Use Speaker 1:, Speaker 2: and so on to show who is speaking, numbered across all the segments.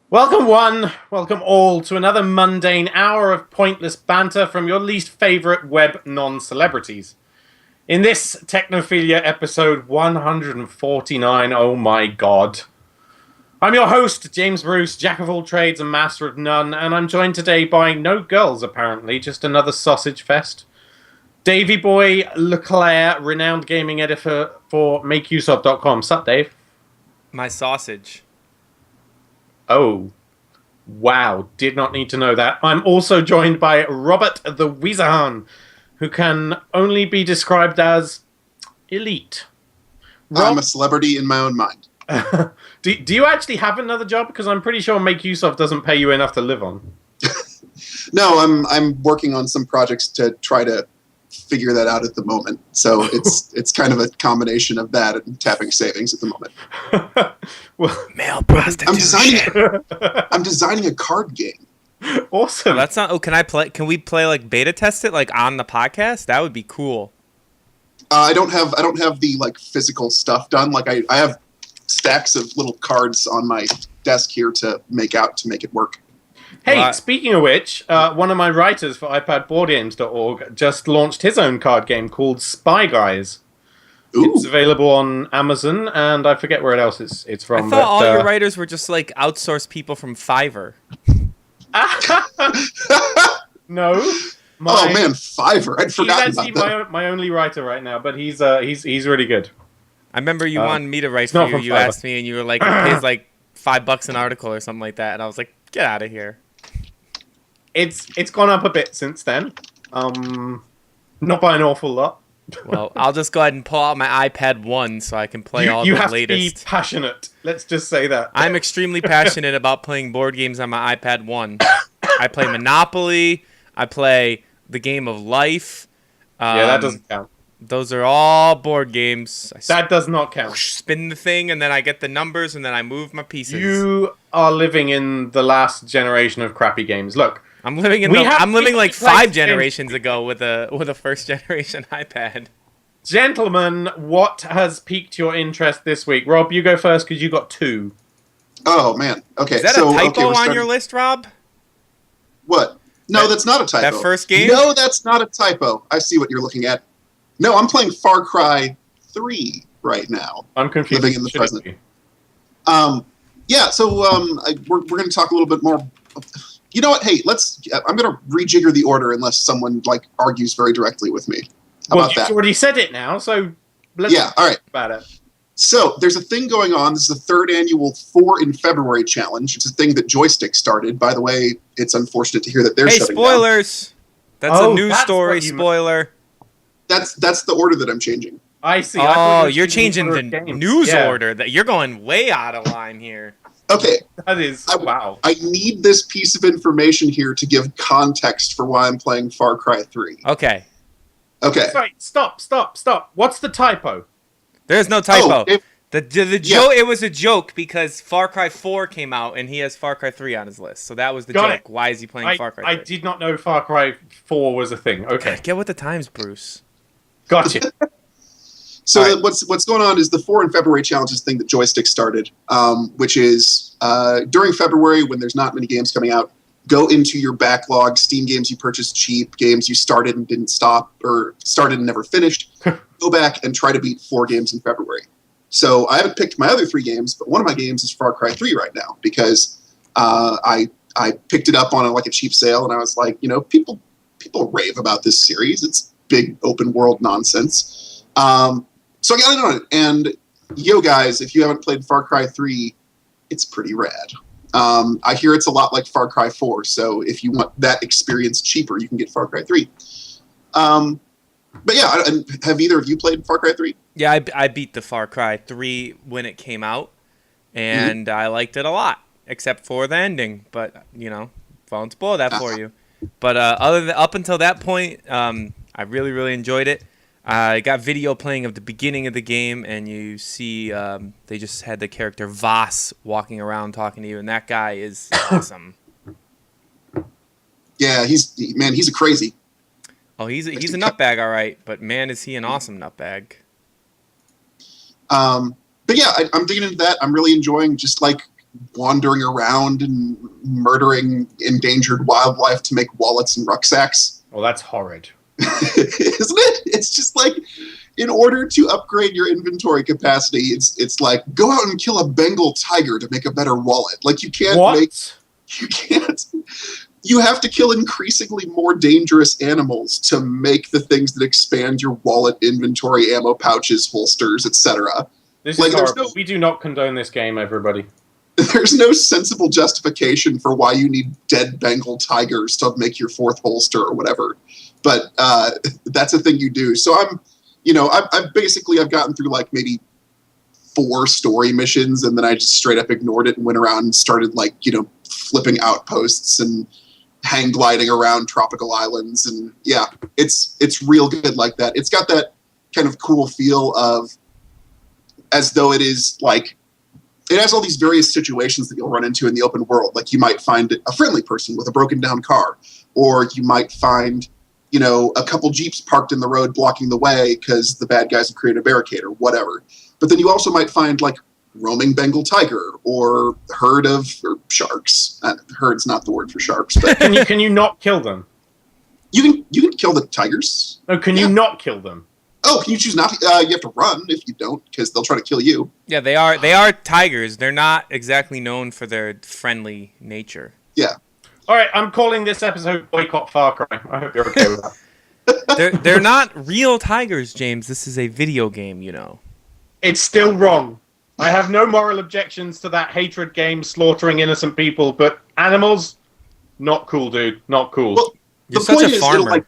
Speaker 1: Welcome one, welcome all to another mundane hour of pointless banter from your least favourite web non-celebrities. In this Technophilia episode 149, oh my god. I'm your host, James Bruce, jack of all trades and master of none, and I'm joined today by no girls apparently, just another sausage fest. Davey Boy Leclerc, renowned gaming editor for MakeUseOf.com. Sup, Dave?
Speaker 2: My sausage.
Speaker 1: Oh, wow. Did not need to know that. I'm also joined by Robert the Weezerhan, who can only be described as elite.
Speaker 3: I'm a celebrity in my own mind.
Speaker 1: do you actually have another job? Because I'm pretty sure Make Use Of doesn't pay you enough to live on.
Speaker 3: No, I'm working on some projects to try to figure that out at the moment. So it's kind of a combination of that and tapping savings at the moment.
Speaker 1: Well,
Speaker 2: Male prostitution.
Speaker 3: I'm designing a card game.
Speaker 1: Awesome.
Speaker 2: That's not. Oh, can I play? Can we play like beta test it like on the podcast? That would be cool.
Speaker 3: I don't have the like physical stuff done. Like I have stacks of little cards on my desk here to make it work.
Speaker 1: Hey, speaking of which, one of my writers for iPadBoardGames.org just launched his own card game called Spy Guys.
Speaker 3: Ooh.
Speaker 1: It's available on Amazon, and I forget where else it's from.
Speaker 2: I thought all your writers were just like outsourced people from Fiverr.
Speaker 1: No.
Speaker 3: Oh man, Fiverr! I'd forgotten
Speaker 1: he's
Speaker 3: about
Speaker 1: actually
Speaker 3: that.
Speaker 1: my only writer right now, but he's really good.
Speaker 2: I remember you wanted me to write
Speaker 1: not
Speaker 2: for you.
Speaker 1: from
Speaker 2: You
Speaker 1: Fiverr.
Speaker 2: asked me, and you were like, "It pays like $5 an article or something like that," and I was like, "Get out of here."
Speaker 1: It's gone up a bit since then. Not by an awful lot.
Speaker 2: Well, I'll just go ahead and pull out my iPad 1 so I can play all
Speaker 1: You
Speaker 2: the
Speaker 1: have
Speaker 2: latest.
Speaker 1: to be passionate. Let's just say that.
Speaker 2: I'm extremely passionate about playing board games on my iPad 1. I play Monopoly. I play the Game of Life.
Speaker 1: Yeah, that doesn't count.
Speaker 2: Those are all board games.
Speaker 1: That does not count.
Speaker 2: Spin the thing, and then I get the numbers, and then I move my pieces.
Speaker 1: You are living in the last generation of crappy games. Look,
Speaker 2: I'm living like 5 generations ago with a first generation iPad.
Speaker 1: gentlemen, what has piqued your interest this week? Rob, you go first because you got 2.
Speaker 3: Oh man. Okay.
Speaker 2: Is that
Speaker 3: so,
Speaker 2: a typo
Speaker 3: we're
Speaker 2: on your list, Rob?
Speaker 3: What? No, that's not a typo.
Speaker 2: That first game?
Speaker 3: No, that's not a typo. I see what you're looking at. No, I'm playing Far Cry 3 right now.
Speaker 1: I'm confused.
Speaker 3: Living in the present. Yeah, so we're going to talk a little bit more. You know what? Hey, I'm going to rejigger the order unless someone like argues very directly with me. How about that?
Speaker 1: You already said it now, so let's
Speaker 3: all right.
Speaker 1: talk about it.
Speaker 3: So there's a thing going on. This is the 3rd annual 4 in February challenge. It's a thing that Joystick started. By the way, it's unfortunate to hear that they're shutting down.
Speaker 2: Spoilers! That's a news story. Spoiler.
Speaker 3: That's the order that I'm changing.
Speaker 1: I see.
Speaker 2: Oh, you're changing the news
Speaker 1: Yeah.
Speaker 2: order. That you're going way out of line here.
Speaker 3: Okay.
Speaker 1: That is wow.
Speaker 3: I need this piece of information here to give context for why I'm playing Far Cry 3.
Speaker 2: Okay.
Speaker 3: Okay.
Speaker 1: Sorry, stop. What's the typo?
Speaker 2: There's no typo.
Speaker 3: Oh,
Speaker 2: the joke. It was a joke because Far Cry 4 came out and he has Far Cry 3 on his list. So that was the
Speaker 1: Got
Speaker 2: joke.
Speaker 1: it.
Speaker 2: Why is he playing Far Cry 3?
Speaker 1: I did not know Far Cry 4 was a thing. Okay,
Speaker 2: Get with the times, Bruce.
Speaker 1: gotcha.
Speaker 3: So
Speaker 2: All right.
Speaker 3: what's going on is the 4 in February challenge is the thing that Joystick started, which is during February when there's not many games coming out, go into your backlog, Steam games you purchased cheap, games you started and didn't stop, or started and never finished, go back and try to beat 4 games in February. So I haven't picked my other 3 games, but one of my games is Far Cry 3 right now because I picked it up on a cheap sale and I was like, people rave about this series. It's big open world nonsense. So I got it on it. And yo guys, if you haven't played Far Cry 3, it's pretty rad. I hear it's a lot like Far Cry 4, so if you want that experience cheaper, you can get Far Cry 3. But yeah, have either of you played Far Cry 3?
Speaker 2: Yeah, I beat the Far Cry 3 when it came out, and I liked it a lot, except for the ending. But, won't spoil that for you. But up until that point, I really, really enjoyed it. I got video playing of the beginning of the game, and you see they just had the character Voss walking around talking to you, and that guy is awesome.
Speaker 3: Yeah, he's a crazy.
Speaker 2: Oh, he's a nutbag, all right, but man, is he an awesome nutbag.
Speaker 3: But yeah, I'm digging into that. I'm really enjoying just like wandering around and murdering endangered wildlife to make wallets and rucksacks.
Speaker 1: Well, that's horrid.
Speaker 3: Isn't it? It's just like, in order to upgrade your inventory capacity, it's like, go out and kill a Bengal tiger to make a better wallet. Like, you can't you have to kill increasingly more dangerous animals to make the things that expand your wallet, inventory, ammo pouches, holsters, etc.
Speaker 1: This is horrible. We do not condone this game, everybody.
Speaker 3: There's no sensible justification for why you need dead Bengal tigers to make your fourth holster or whatever. But that's a thing you do. So I've gotten through like maybe 4 story missions, and then I just straight up ignored it and went around and started flipping outposts and hang gliding around tropical islands. And yeah, it's real good like that. It's got that kind of cool feel of as though it is like, it has all these various situations that you'll run into in the open world. Like, you might find a friendly person with a broken down car, or you might find, a couple Jeeps parked in the road blocking the way because the bad guys have created a barricade or whatever. But then you also might find like roaming Bengal tiger or herd of sharks. Herd's not the word for sharks, but
Speaker 1: can you not kill them?
Speaker 3: You can kill the tigers.
Speaker 1: Oh, can you not kill them?
Speaker 3: Oh, can you choose not to? You have to run if you don't, because they'll try to kill you.
Speaker 2: Yeah, they are tigers. They're not exactly known for their friendly nature.
Speaker 3: Yeah.
Speaker 1: All right, I'm calling this episode Boycott Far Cry. I hope you're okay with that.
Speaker 2: They're not real tigers, James. This is a video game,
Speaker 1: It's still wrong. I have no moral objections to that hatred game slaughtering innocent people, but animals, not cool, dude. Not cool.
Speaker 3: Well,
Speaker 2: You're
Speaker 3: the
Speaker 2: such
Speaker 3: point
Speaker 2: a
Speaker 3: is,
Speaker 2: farmer.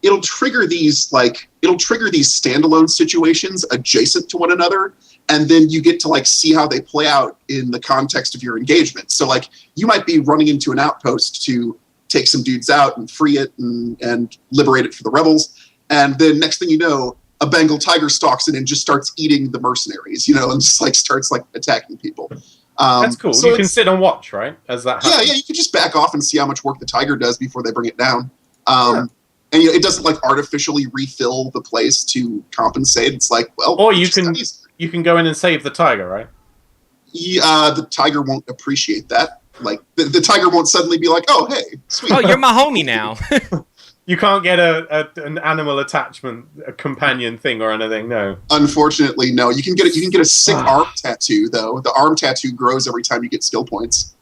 Speaker 3: it'll trigger these standalone situations adjacent to one another, and then you get to see how they play out in the context of your engagement. So you might be running into an outpost to take some dudes out and free it and liberate it for the rebels, and then next thing you know, a Bengal tiger stalks in and just starts eating the mercenaries, and just starts attacking people.
Speaker 1: That's cool. So you can sit and watch, right? As that happens.
Speaker 3: Yeah, you can just back off and see how much work the tiger does before they bring it down. And it doesn't artificially refill the place to compensate. It's
Speaker 1: or you can go in and save the tiger, right?
Speaker 3: The tiger won't appreciate that. The tiger won't suddenly be like, "Oh, hey, sweet.
Speaker 2: Oh, you're my homie now."
Speaker 1: You can't get an animal attachment, a companion thing or anything. No.
Speaker 3: Unfortunately, no. You can get a sick arm tattoo though. The arm tattoo grows every time you get skill points.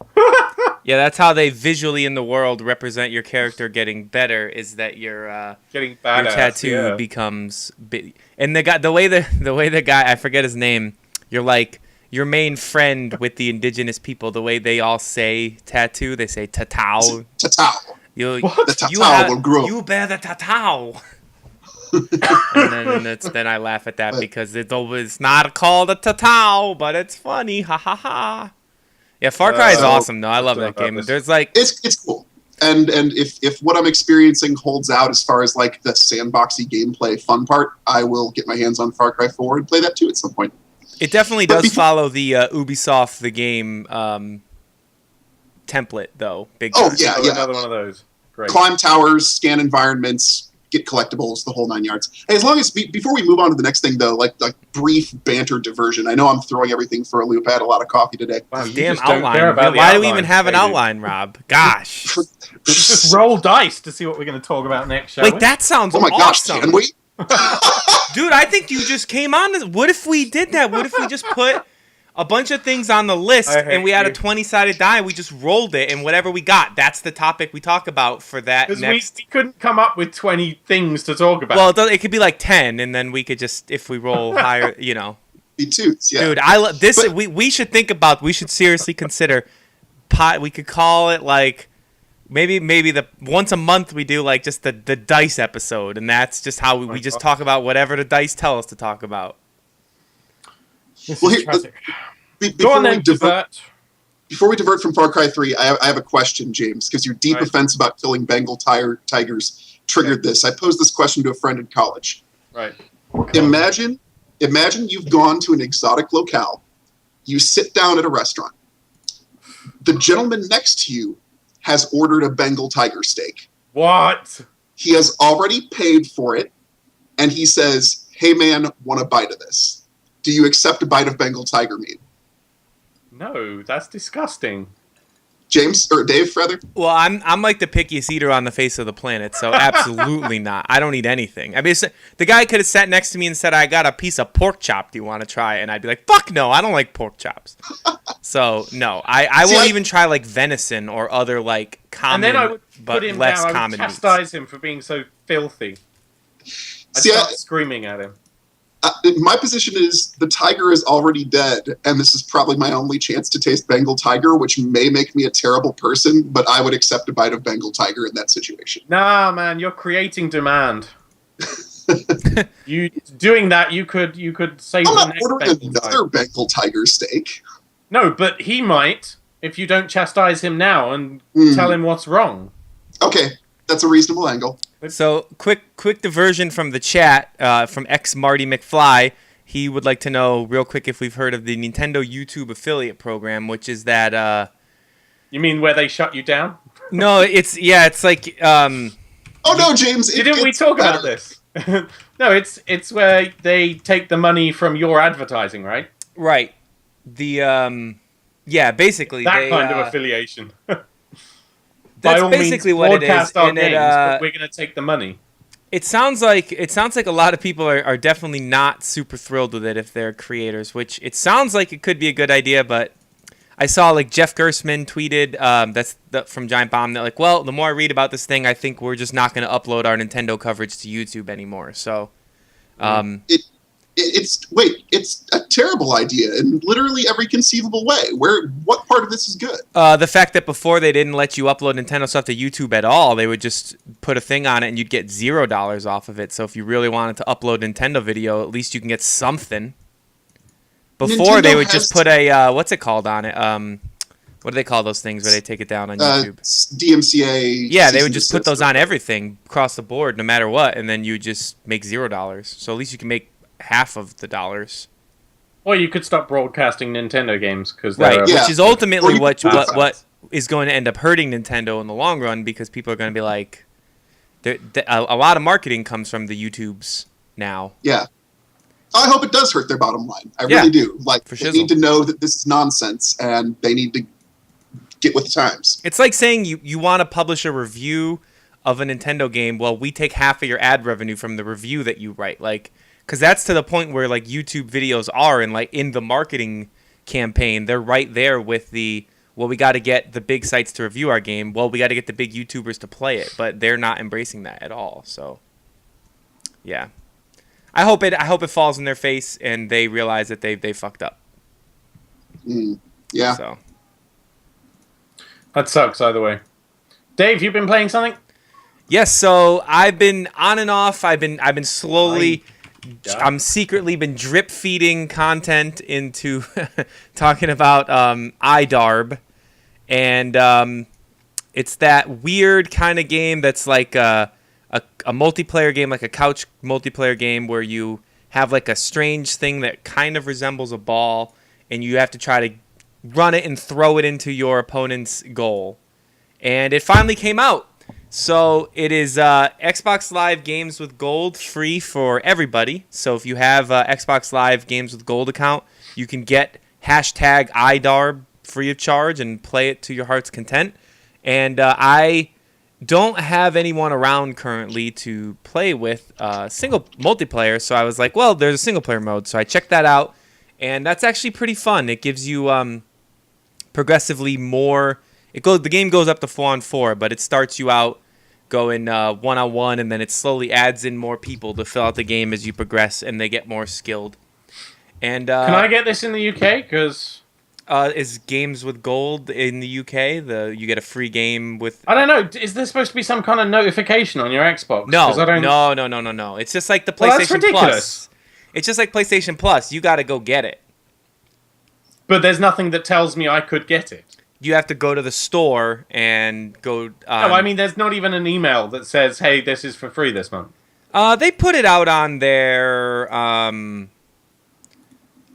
Speaker 2: Yeah, that's how they visually in the world represent your character getting better. Is that your
Speaker 1: getting badass,
Speaker 2: your tattoo becomes big. And the way the guy, I forget his name. You're like your main friend with the indigenous people. The way they all say tattoo, they say tatau.
Speaker 3: Tatau.
Speaker 2: The
Speaker 3: tatau will grow.
Speaker 2: You bear the tatau. and then I laugh at that because it's not called a tatau, but it's funny. Ha ha ha. Yeah, Far Cry is awesome though. I love that game. There's
Speaker 3: it's cool. And if what I'm experiencing holds out as far as the sandboxy gameplay fun part, I will get my hands on Far Cry 4 and play that too at some point.
Speaker 2: It definitely does follow the Ubisoft the game template though. Big time.
Speaker 3: Oh yeah.
Speaker 1: Another one of those. Great.
Speaker 3: Climb towers, scan environments, get collectibles, the whole 9 yards. Hey, as long as before we move on to the next thing though, brief banter diversion. I know I'm throwing everything for a loop. I had a lot of coffee today.
Speaker 2: Wow, damn outline. Why do we even have an outline, Rob? Gosh.
Speaker 1: Just roll dice to see what we're going to talk about next, shall we?
Speaker 2: That sounds
Speaker 3: awesome. Gosh, can we?
Speaker 2: Dude, I think you just came on. What if we did that? What if we just put a bunch of things on the list and we had a 20-sided die and we just rolled it, and whatever we got, that's the topic we talk about for that next...
Speaker 1: we couldn't come up with 20 things to talk about.
Speaker 2: Well, it could be 10, and then we could just, if we roll higher,
Speaker 3: Be toots, yeah.
Speaker 2: Dude, we should think about, we should seriously consider, we could call it maybe the once a month we do just the dice episode, and that's just how we just talk about whatever the dice tell us to talk about.
Speaker 1: Before
Speaker 3: we divert from Far Cry 3, I have a question, James, because your deep offense about killing Bengal tigers triggered this. I posed this question to a friend in college.
Speaker 1: Right.
Speaker 3: Imagine you've gone to an exotic locale. You sit down at a restaurant. The gentleman next to you has ordered a Bengal tiger steak.
Speaker 1: What?
Speaker 3: He has already paid for it, and he says, "Hey man, want a bite of this? Do you accept a bite of Bengal tiger meat?"
Speaker 1: No, that's disgusting.
Speaker 3: James or Dave, rather.
Speaker 2: Well, I'm like the pickiest eater on the face of the planet, so absolutely not. I don't eat anything. I mean, the guy could have sat next to me and said, "I got a piece of pork chop. Do you want to try it?" And I'd be like, "Fuck no, I don't like pork chops." So no, I won't even try like venison or other like common,
Speaker 1: And then I would
Speaker 2: but
Speaker 1: put him
Speaker 2: less
Speaker 1: down. I
Speaker 2: common
Speaker 1: would
Speaker 2: meats.
Speaker 1: chastise him for being so filthy. I'd
Speaker 3: See,
Speaker 1: start screaming at him.
Speaker 3: My position is the tiger is already dead, and this is probably my only chance to taste Bengal tiger, which may make me a terrible person, but I would accept a bite of Bengal tiger in that situation.
Speaker 1: Nah, man, you're creating demand. You doing that, you could save
Speaker 3: I'm
Speaker 1: the
Speaker 3: not
Speaker 1: next
Speaker 3: ordering
Speaker 1: Bengal
Speaker 3: another
Speaker 1: tiger.
Speaker 3: Bengal tiger steak.
Speaker 1: No, but he might if you don't chastise him now and tell him what's wrong.
Speaker 3: Okay, that's a reasonable angle.
Speaker 2: So quick diversion from the chat from X Marty McFly. He would like to know real quick if we've heard of the Nintendo YouTube affiliate program, which is that.
Speaker 1: You mean where they shut you down?
Speaker 2: No, it's like.
Speaker 3: Oh no, James!
Speaker 1: Didn't we talk about this? No, it's where they take the money from your advertising, right?
Speaker 2: Right. The yeah, basically
Speaker 1: That kind of affiliation.
Speaker 2: That's
Speaker 1: By all
Speaker 2: basically
Speaker 1: means,
Speaker 2: what it is,
Speaker 1: broadcast our
Speaker 2: and
Speaker 1: games, but we're going to take the money.
Speaker 2: It sounds like a lot of people are definitely not super thrilled with it if they're creators, which it sounds like it could be a good idea, but I saw like Jeff Gersman tweeted from Giant Bomb that like, well, the more I read about this thing, I think we're just not going to upload our Nintendo coverage to YouTube anymore. So,
Speaker 3: it's a terrible idea in literally every conceivable way. What part of this is good?
Speaker 2: the fact that before they didn't let you upload Nintendo stuff to YouTube at all, they would just put a thing on it and you'd get $0 off of it. So if you really wanted to upload Nintendo video, at least you can get something. Before
Speaker 3: Nintendo
Speaker 2: they would just put a what's it called on it? What do they call those things where they take it down on YouTube?
Speaker 3: DMCA.
Speaker 2: Yeah, they would just put those on everything across the board, no matter what, and then you just make $0. So at least you can make half of the dollars.
Speaker 1: Or you could stop broadcasting Nintendo games because
Speaker 2: Right,
Speaker 3: Yeah.
Speaker 2: which is ultimately
Speaker 3: Or
Speaker 2: what
Speaker 3: you can
Speaker 2: what is going to end up hurting Nintendo in the long run because people are going to be like, a lot of marketing comes from the YouTubes now.
Speaker 3: Yeah. I hope it does hurt their bottom line. I
Speaker 2: Yeah,
Speaker 3: really do. Like,
Speaker 2: for
Speaker 3: they
Speaker 2: shizzle.
Speaker 3: need to know that this is nonsense and they need to get with the times.
Speaker 2: It's like saying you want to publish a review of a Nintendo game. Well, we take half of your ad revenue from the review that you write. Like, because that's to the point where like YouTube videos are, and like in the marketing campaign, they're right there with the, well, we got to get the big sites to review our game. Well, we got to get the big YouTubers to play it, but they're not embracing that at all. So, yeah, I hope it falls in their face and they realize that they fucked up.
Speaker 3: Yeah.
Speaker 2: So.
Speaker 1: That sucks either way. Dave, you been playing something?
Speaker 2: Yes, so I've been on and off. I've been slowly, I'm secretly been drip feeding content into talking about iDarb, and it's that weird kind of game that's like a multiplayer game, like a couch multiplayer game where you have like a strange thing that kind of resembles a ball, and you have to try to run it and throw it into your opponent's goal. And it finally came out. So it is Xbox Live Games with Gold, free for everybody. So if you have Xbox Live Games with Gold account, you can get hashtag iDarb free of charge and play it to your heart's content. And I don't have anyone around currently to play with single multiplayer. So I was like, well, there's a single player mode. So I checked that out. And that's actually pretty fun. It gives you progressively more. The game goes up to 4-on-4, but it starts you out going 1-on-1, and then it slowly adds in more people to fill out the game as you progress, and they get more skilled. And
Speaker 1: Can I get this in the UK? Because
Speaker 2: is Games with Gold in the UK? You get a free game with.
Speaker 1: I don't know. Is there supposed to be some kind of notification on your Xbox?
Speaker 2: No,
Speaker 1: 'Cause I don't...
Speaker 2: no. It's just like the
Speaker 1: Well, that's
Speaker 2: PlayStation
Speaker 1: ridiculous.
Speaker 2: Plus. It's just like PlayStation Plus. You got to go get it.
Speaker 1: But there's nothing that tells me I could get it.
Speaker 2: You have to go to the store and go.
Speaker 1: No, I mean, there's not even an email that says, hey, this is for free this month.
Speaker 2: They put it out on their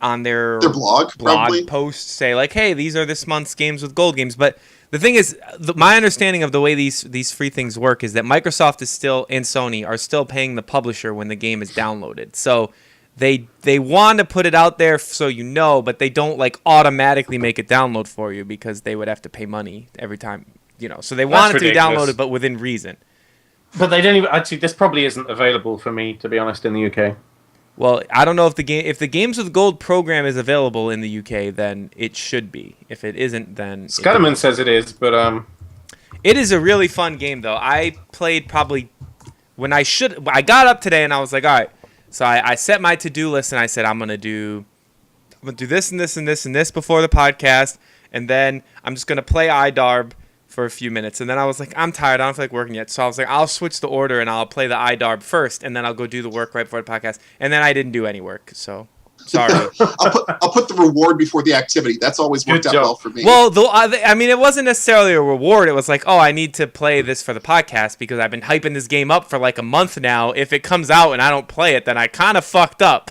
Speaker 3: blog probably.
Speaker 2: posts, say like, hey, these are this month's Games with Gold games. But the thing is, my understanding of the way these free things work is that Microsoft is still and Sony are still paying the publisher when the game is downloaded. So they want to put it out there so you know, but they don't like automatically make it download for you because they would have to pay money every time, you know. So they want it to be downloaded, but within reason.
Speaker 1: But they don't even actually. This probably isn't available for me, to be honest, in the UK.
Speaker 2: Well, I don't know if the Games with Gold program is available in the UK, then it should be. If it isn't, then
Speaker 1: Scudderman says it is, but
Speaker 2: it is a really fun game though. I played probably when I got up today and I was like, all right. So I set my to-do list and I said I'm gonna do this and this and this and this before the podcast, and then I'm just gonna play iDarb for a few minutes. And then I was like, I'm tired. I don't feel like working yet. So I was like, I'll switch the order and I'll play the iDarb first, and then I'll go do the work right before the podcast. And then I didn't do any work. So sorry.
Speaker 3: I'll put the reward before the activity. That's always worked out well for me.
Speaker 2: Well, though, I mean, it wasn't necessarily a reward. It was like, oh, I need to play this for the podcast because I've been hyping this game up for like a month now. If it comes out and I don't play it, then I kind of fucked up.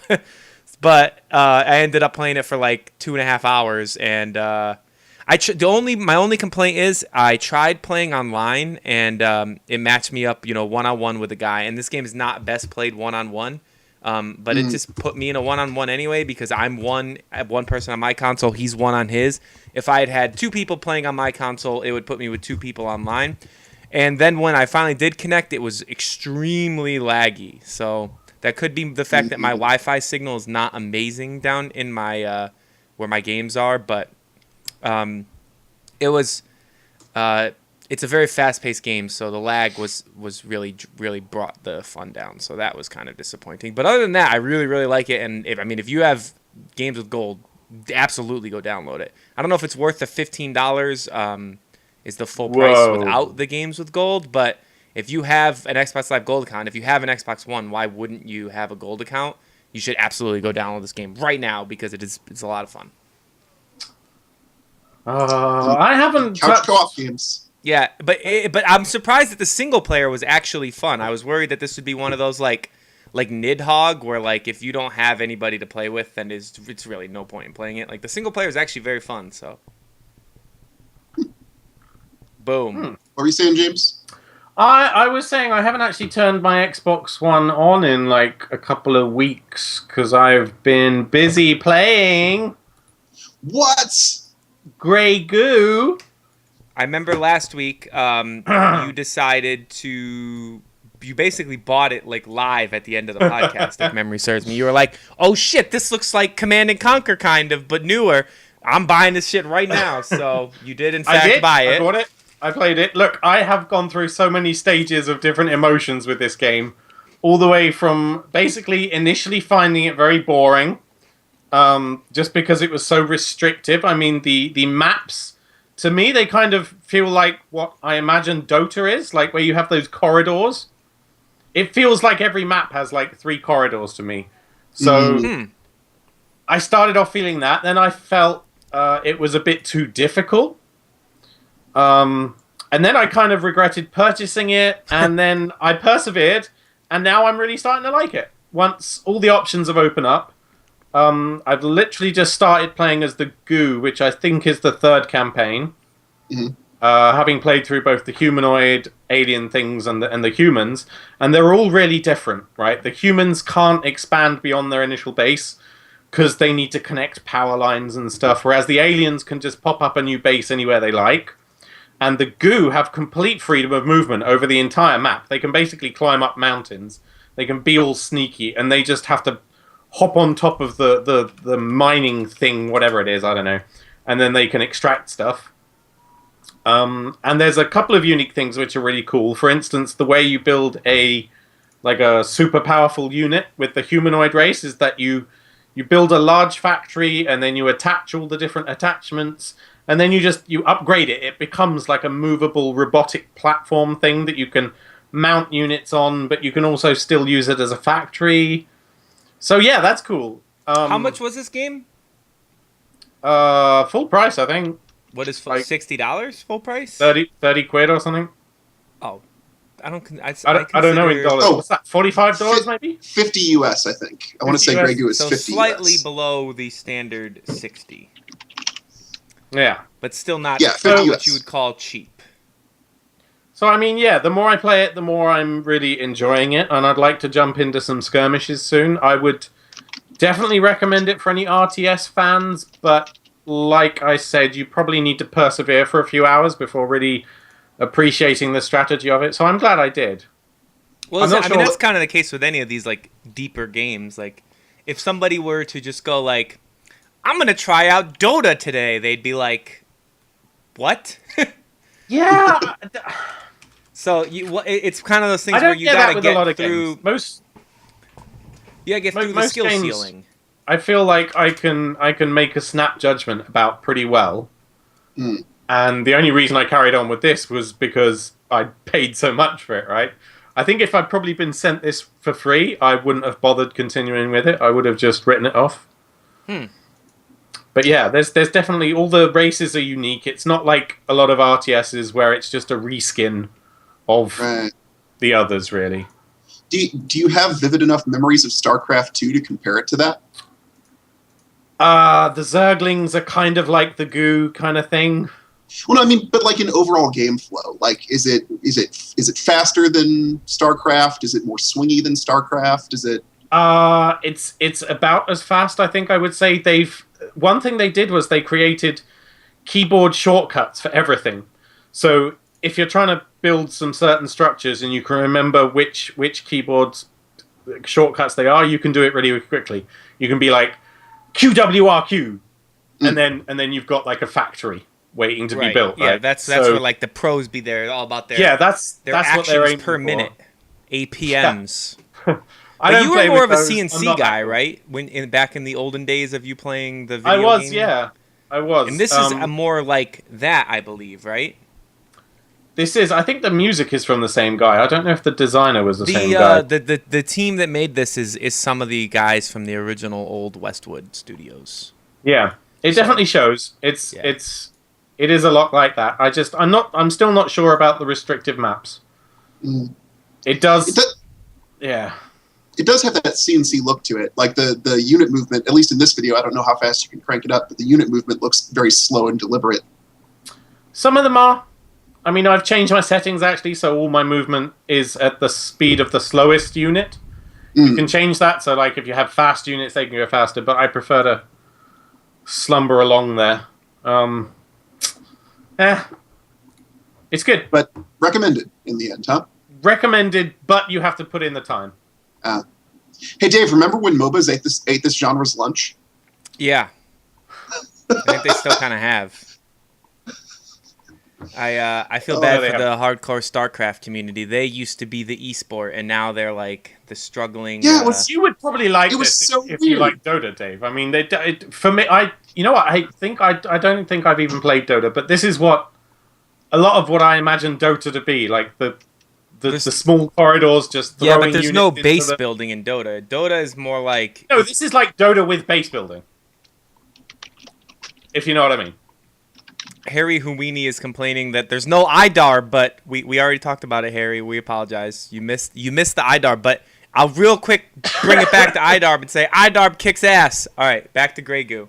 Speaker 2: But I ended up playing it for like 2.5 hours, and my only complaint is I tried playing online and it matched me up, one-on-one with a guy, and this game is not best played one-on-one. But it just put me in a one-on-one anyway because I'm one person on my console, he's one on his. If I had 2 people playing on my console, it would put me with 2 people online. And then when I finally did connect, it was extremely laggy. So that could be the fact that my Wi-Fi signal is not amazing down in my where my games are, but it was it's a very fast-paced game, so the lag was really brought the fun down. So that was kind of disappointing. But other than that, I really, really like it. And if you have Games with Gold, absolutely go download it. I don't know if it's worth the $15 is the full price without the Games with Gold. But if you have an Xbox Live Gold account, if you have an Xbox One, why wouldn't you have a Gold account? You should absolutely go download this game right now because it's a lot of fun.
Speaker 1: I haven't
Speaker 3: couch co-op games.
Speaker 2: Yeah, but I'm surprised that the single player was actually fun. I was worried that this would be one of those like Nidhogg, where like if you don't have anybody to play with, then it's really no point in playing it. Like the single player is actually very fun. So, boom.
Speaker 3: What were you saying, James?
Speaker 1: I was saying I haven't actually turned my Xbox One on in like a couple of weeks because I've been busy playing.
Speaker 3: What?
Speaker 1: Grey Goo.
Speaker 2: I remember last week you decided you basically bought it like live at the end of the podcast, if memory serves me. You were like, oh shit, this looks like Command & Conquer kind of, but newer. I'm buying this shit right now. So you did in fact buy it.
Speaker 1: I bought it. I played it. Look, I have gone through so many stages of different emotions with this game. All the way from basically initially finding it very boring, just because it was so restrictive. I mean, the maps... To me, they kind of feel like what I imagine Dota is, like where you have those corridors. It feels like every map has like 3 corridors to me. So I started off feeling that. Then I felt it was a bit too difficult. And then I kind of regretted purchasing it. And then I persevered. And now I'm really starting to like it. Once all the options have opened up. I've literally just started playing as the Goo, which I think is the 3rd campaign. Having played through both the humanoid alien things and the humans, and they're all really different, right? The humans can't expand beyond their initial base because they need to connect power lines and stuff, whereas the aliens can just pop up a new base anywhere they like. And the Goo have complete freedom of movement over the entire map. They can basically climb up mountains. They can be all sneaky, and they just have to hop on top of the mining thing, whatever it is, I don't know. And then they can extract stuff. And there's a couple of unique things which are really cool. For instance, the way you build a super powerful unit with the humanoid race is that you build a large factory and then you attach all the different attachments and then you upgrade it. It becomes like a movable robotic platform thing that you can mount units on, but you can also still use it as a factory. So yeah, that's cool.
Speaker 2: How much was this game?
Speaker 1: Full price, I think.
Speaker 2: What is like $60 full price?
Speaker 1: 30 quid or something.
Speaker 2: Oh, I don't
Speaker 1: know in dollars. What's that? $45 maybe?
Speaker 3: 50 US, I think. I want to say Grey Goo is
Speaker 2: so
Speaker 3: 50
Speaker 2: slightly
Speaker 3: US.
Speaker 2: below the standard 60.
Speaker 1: Yeah,
Speaker 2: but still not what you would call cheap.
Speaker 1: So I mean, yeah, the more I play it, the more I'm really enjoying it, and I'd like to jump into some skirmishes soon. I would Definitely recommend it for any RTS fans, but like I said, you probably need to persevere for a few hours before really appreciating the strategy of it. So I'm glad I did.
Speaker 2: Well,
Speaker 1: I'm not
Speaker 2: I mean,
Speaker 1: sure.
Speaker 2: that's kind of the case with any of these like deeper games. Like, if somebody were to just go like, "I'm gonna try out Dota today," they'd be like, "What?"
Speaker 1: Yeah,
Speaker 2: So it's kind of those
Speaker 1: I
Speaker 2: things where
Speaker 1: don't
Speaker 2: you
Speaker 1: get that
Speaker 2: gotta
Speaker 1: with a lot
Speaker 2: get
Speaker 1: of games.
Speaker 2: through. You gotta get through the
Speaker 1: Most
Speaker 2: skill
Speaker 1: games,
Speaker 2: ceiling.
Speaker 1: I feel like I can make a snap judgment about pretty well.
Speaker 3: Mm.
Speaker 1: And the only reason I carried on with this was because I paid so much for it, right? I think if I'd probably been sent this for free, I wouldn't have bothered continuing with it. I would have just written it off.
Speaker 2: Hmm.
Speaker 1: But yeah, there's definitely all the races are unique. It's not like a lot of RTSs where it's just a reskin of
Speaker 3: Right.
Speaker 1: the others, really.
Speaker 3: Do you have vivid enough memories of StarCraft 2 to compare it to that?
Speaker 1: The Zerglings are kind of like the goo kind of thing.
Speaker 3: Well, no, I mean, but like in overall game flow, like is it faster than StarCraft? Is it more swingy than StarCraft? Is it?
Speaker 1: It's about as fast. I think I would say they've. One thing they did was they created keyboard shortcuts for everything. So if you're trying to build some certain structures and you can remember which keyboard shortcuts they are, you can do it really quickly. You can be like QWRQ, and then you've got like a factory waiting to be built.
Speaker 2: Yeah,
Speaker 1: right?
Speaker 2: that's
Speaker 1: So,
Speaker 2: where like the pros be there, all about their
Speaker 1: that's
Speaker 2: their
Speaker 1: that's what
Speaker 2: actions
Speaker 1: they're aiming
Speaker 2: per
Speaker 1: for.
Speaker 2: minute, APMs.
Speaker 1: I
Speaker 2: But
Speaker 1: don't
Speaker 2: you were
Speaker 1: play
Speaker 2: more
Speaker 1: with
Speaker 2: of a
Speaker 1: those. I'm
Speaker 2: CNC
Speaker 1: not
Speaker 2: guy,
Speaker 1: that good.
Speaker 2: right? Back in the olden days of you playing the video
Speaker 1: I was,
Speaker 2: game?
Speaker 1: yeah, I was.
Speaker 2: And this is a more like that, I believe, right?
Speaker 1: This is. I think the music is from the same guy. I don't know if the designer was the same
Speaker 2: The
Speaker 1: guy.
Speaker 2: the team that made this is some of the guys from the original old Westwood studios.
Speaker 1: Yeah, it
Speaker 2: So,
Speaker 1: definitely shows. It's
Speaker 2: yeah.
Speaker 1: it is a lot like that. I'm still not sure about the restrictive maps.
Speaker 3: Mm.
Speaker 1: It does.
Speaker 3: It does,
Speaker 1: Yeah.
Speaker 3: it does have that CNC look to it. Like the unit movement, at least in this video, I don't know how fast you can crank it up, but the unit movement looks very slow and deliberate.
Speaker 1: Some of them are. I mean, I've changed my settings actually, so all my movement is at the speed of the slowest unit. You can change that, so like if you have fast units, they can go faster. But I prefer to slumber along there. It's good.
Speaker 3: But recommended in the end, huh?
Speaker 1: Recommended, but you have to put in the time.
Speaker 3: Hey, Dave, remember when MOBAs ate this genre's lunch?
Speaker 2: Yeah. I think they still kind of have. I feel bad
Speaker 1: they
Speaker 2: for the hardcore StarCraft community. They used to be the esport, and now they're like the struggling.
Speaker 3: Yeah, it was
Speaker 1: You would probably like
Speaker 3: It was
Speaker 1: this
Speaker 3: so
Speaker 1: if you
Speaker 3: weird.
Speaker 1: like Dota, Dave. I mean, for me, you know what? I don't think I've even played Dota, but this is what a lot of what I imagine Dota to be like the small corridors just throwing.
Speaker 2: Yeah, but there's no
Speaker 1: units into
Speaker 2: base
Speaker 1: the-
Speaker 2: building in Dota. Dota is more like
Speaker 1: No, this is like Dota with base building. If you know what I mean.
Speaker 2: Harry Houdini is complaining that there's no IDAR, but we already talked about it, Harry. We apologize. You missed the IDAR, but I'll real quick bring it back to IDARB and say IDARB kicks ass. All right, back to Grey Goo.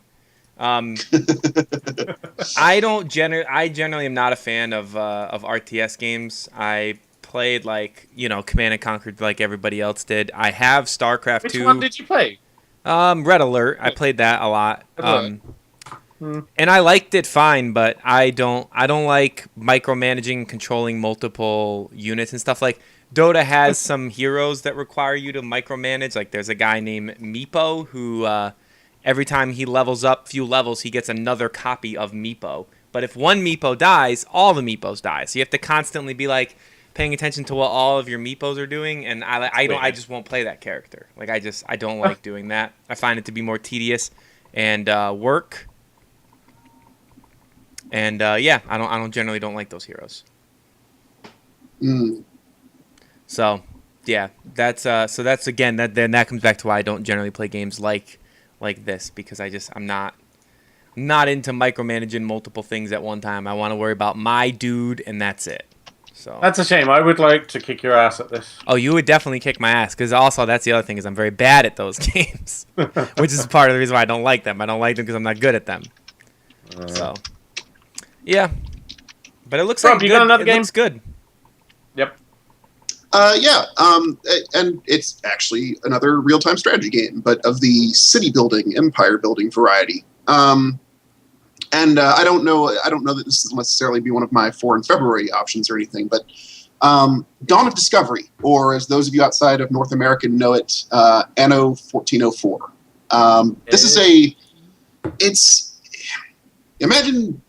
Speaker 2: I generally am not a fan of RTS games. I played like Command and Conquer like everybody else did. I have StarCraft
Speaker 1: Which
Speaker 2: 2.
Speaker 1: one did you play?
Speaker 2: Red Alert. I played that a lot.
Speaker 1: Red Alert.
Speaker 2: And I liked it fine, but I don't like micromanaging, controlling multiple units and stuff. Like Dota has some heroes that require you to micromanage. Like there's a guy named Meepo who every time he levels up few levels, he gets another copy of Meepo. But if one Meepo dies, all the Meepos die. So you have to constantly be like paying attention to what all of your Meepos are doing. And I just won't play that character. Like I don't like doing that. I find it to be more tedious and work. And I generally don't like those heroes. So yeah, that's again that comes back to why I don't generally play games like this, because I'm not into micromanaging multiple things at one time. I want to worry about my dude, and that's it. So
Speaker 1: That's a shame. I would like to kick your ass at this.
Speaker 2: Oh, you would definitely kick my ass, because also that's the other thing is I'm very bad at those games, which is part of the reason why I don't like them. I don't like them because I'm not good at them. So. Yeah, but it looks
Speaker 1: Rob,
Speaker 2: like
Speaker 1: you
Speaker 2: good.
Speaker 1: got another
Speaker 2: It
Speaker 1: game?
Speaker 2: looks good.
Speaker 1: Yep.
Speaker 3: Yeah, and it's actually another real-time strategy game, but of the city building, empire building variety. And I don't know that this will necessarily be one of my 4 in February options or anything, but Dawn of Discovery, or as those of you outside of North America know it, Anno 1404. This is it's imagine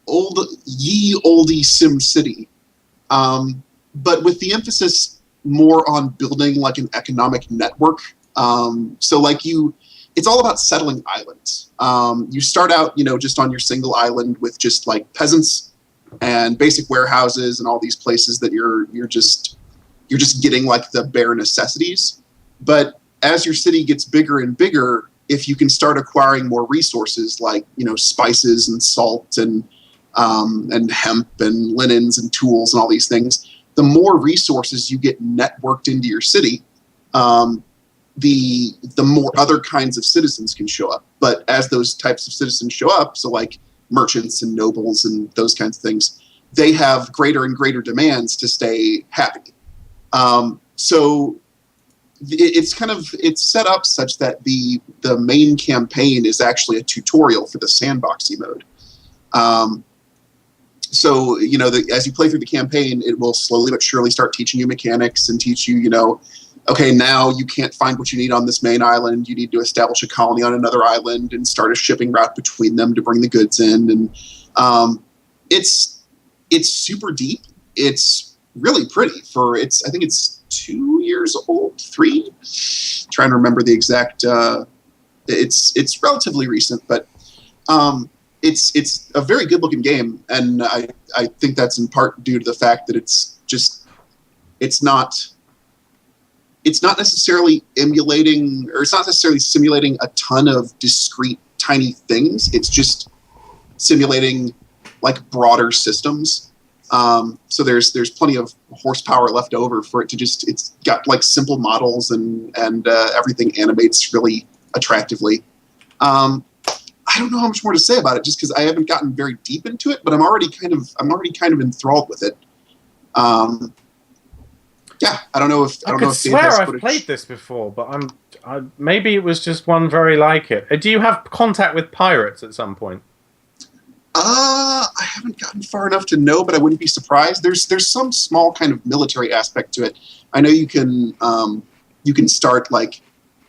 Speaker 3: ye oldie Sim City. But with the emphasis more on building like an economic network. So like it's all about settling islands. You start out, just on your single island with just like peasants and basic warehouses and all these places that you're just getting like the bare necessities. But as your city gets bigger and bigger, if you can start acquiring more resources like, spices and salt and hemp and linens and tools and all these things, the more resources you get networked into your city, the more other kinds of citizens can show up. But as those types of citizens show up, so like merchants and nobles and those kinds of things, they have greater and greater demands to stay happy. So it's set up such that the main campaign is actually a tutorial for the sandboxy mode. So, as you play through the campaign, it will slowly but surely start teaching you mechanics and teach you, okay, now you can't find what you need on this main island. You need to establish a colony on another island and start a shipping route between them to bring the goods in. And it's super deep. It's really pretty I think it's 2 years old, 3. Trying to remember the exact. It's relatively recent, but. It's a very good looking game, and I think that's in part due to the fact that it's not necessarily emulating, or it's not necessarily simulating a ton of discrete tiny things. It's just simulating like broader systems. So there's plenty of horsepower left over for it to it's got like simple models and everything animates really attractively. I don't know how much more to say about it, just because I haven't gotten very deep into it, but I'm already kind of enthralled with it. Yeah, I don't know if
Speaker 1: I could swear I've played this before, but maybe it was just one very like it. Do you have contact with pirates at some point?
Speaker 3: I haven't gotten far enough to know, but I wouldn't be surprised. There's some small kind of military aspect to it. I know you can start like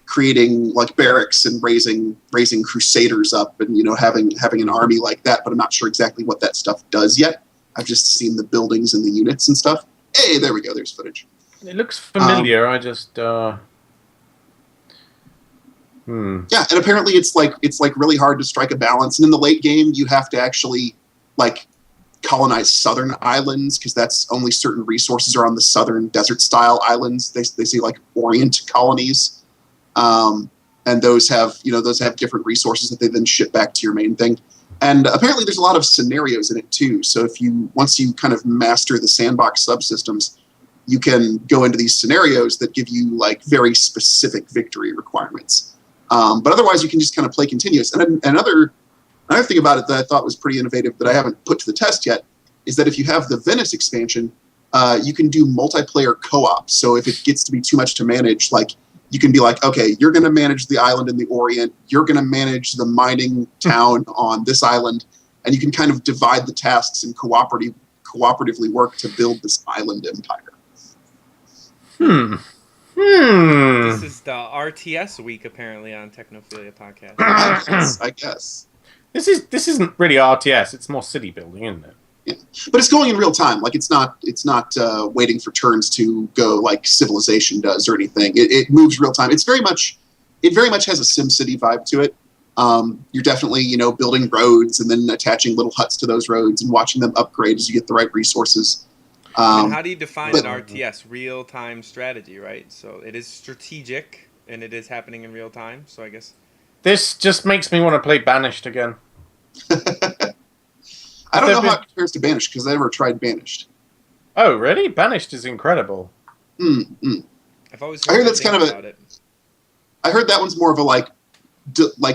Speaker 3: creating like barracks and raising crusaders up and having an army like that, but I'm not sure exactly what that stuff does yet. I've just seen the buildings and the units and stuff. Hey, there we go. There's footage.
Speaker 1: It looks familiar. I just
Speaker 3: Yeah, and apparently it's like really hard to strike a balance. And in the late game, you have to actually like colonize southern islands because that's only certain resources are on the southern desert style islands. They say like Orient colonies. And those have different resources that they then ship back to your main thing. And apparently there's a lot of scenarios in it too. So once you kind of master the sandbox subsystems, you can go into these scenarios that give you like very specific victory requirements. But otherwise you can just kind of play continuous. And another thing about it that I thought was pretty innovative that I haven't put to the test yet is that if you have the Venice expansion, you can do multiplayer co-op. So if it gets to be too much to manage, like you can be like, okay, you're going to manage the island in the Orient. You're going to manage the mining town on this island. And you can kind of divide the tasks and cooperatively work to build this island empire.
Speaker 2: This is the RTS week, apparently, on Technophilia podcast.
Speaker 3: I guess.
Speaker 1: This isn't really RTS. It's more city building, isn't it?
Speaker 3: Yeah. But it's going in real time. Like it's not waiting for turns to go like Civilization does or anything. It moves real time. It very much has a SimCity vibe to it. You're definitely building roads and then attaching little huts to those roads and watching them upgrade as you get the right resources.
Speaker 2: And how do you define an RTS? Real time strategy, right? So it is strategic and it is happening in real time. So I guess
Speaker 1: this just makes me want to play Banished again.
Speaker 3: I don't know how it compares to Banished because I never tried Banished.
Speaker 1: Oh, really? Banished is incredible.
Speaker 2: I've always heard that's kind of it.
Speaker 3: I heard that one's more of a like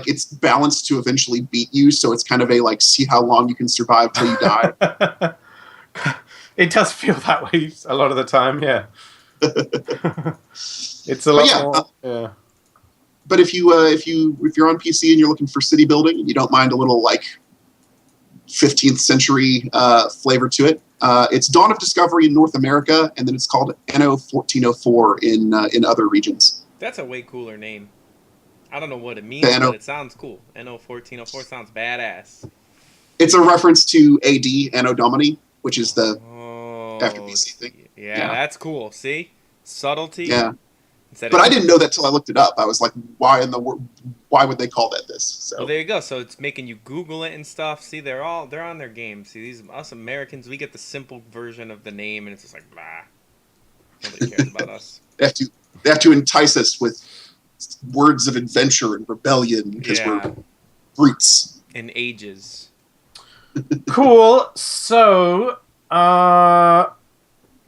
Speaker 3: it's balanced to eventually beat you, so it's kind of a like see how long you can survive till you die.
Speaker 1: It does feel that way a lot of the time, yeah. It's a
Speaker 3: But
Speaker 1: lot
Speaker 3: yeah,
Speaker 1: more. Yeah.
Speaker 3: but if you're on PC and you're looking for city building, and you don't mind a little like 15th century flavor to it. It's Dawn of Discovery in North America, and then it's called Anno 1404 in other regions.
Speaker 2: That's a way cooler name. I don't know what it means, but it sounds cool. Anno 1404 sounds badass.
Speaker 3: It's a reference to AD, Anno Domini, which is the after BC thing.
Speaker 2: Yeah, that's cool. See? Subtlety.
Speaker 3: Yeah. But I didn't know that till I looked it up. I was like, why would they call that this? So
Speaker 2: well, there you go. So it's making you Google it and stuff. See, they're on their game. See, us Americans, we get the simple version of the name, and it's just like, blah. Nobody cares about us.
Speaker 3: They have to entice us with words of adventure and rebellion because we're brutes.
Speaker 2: And ages.
Speaker 1: Cool. So,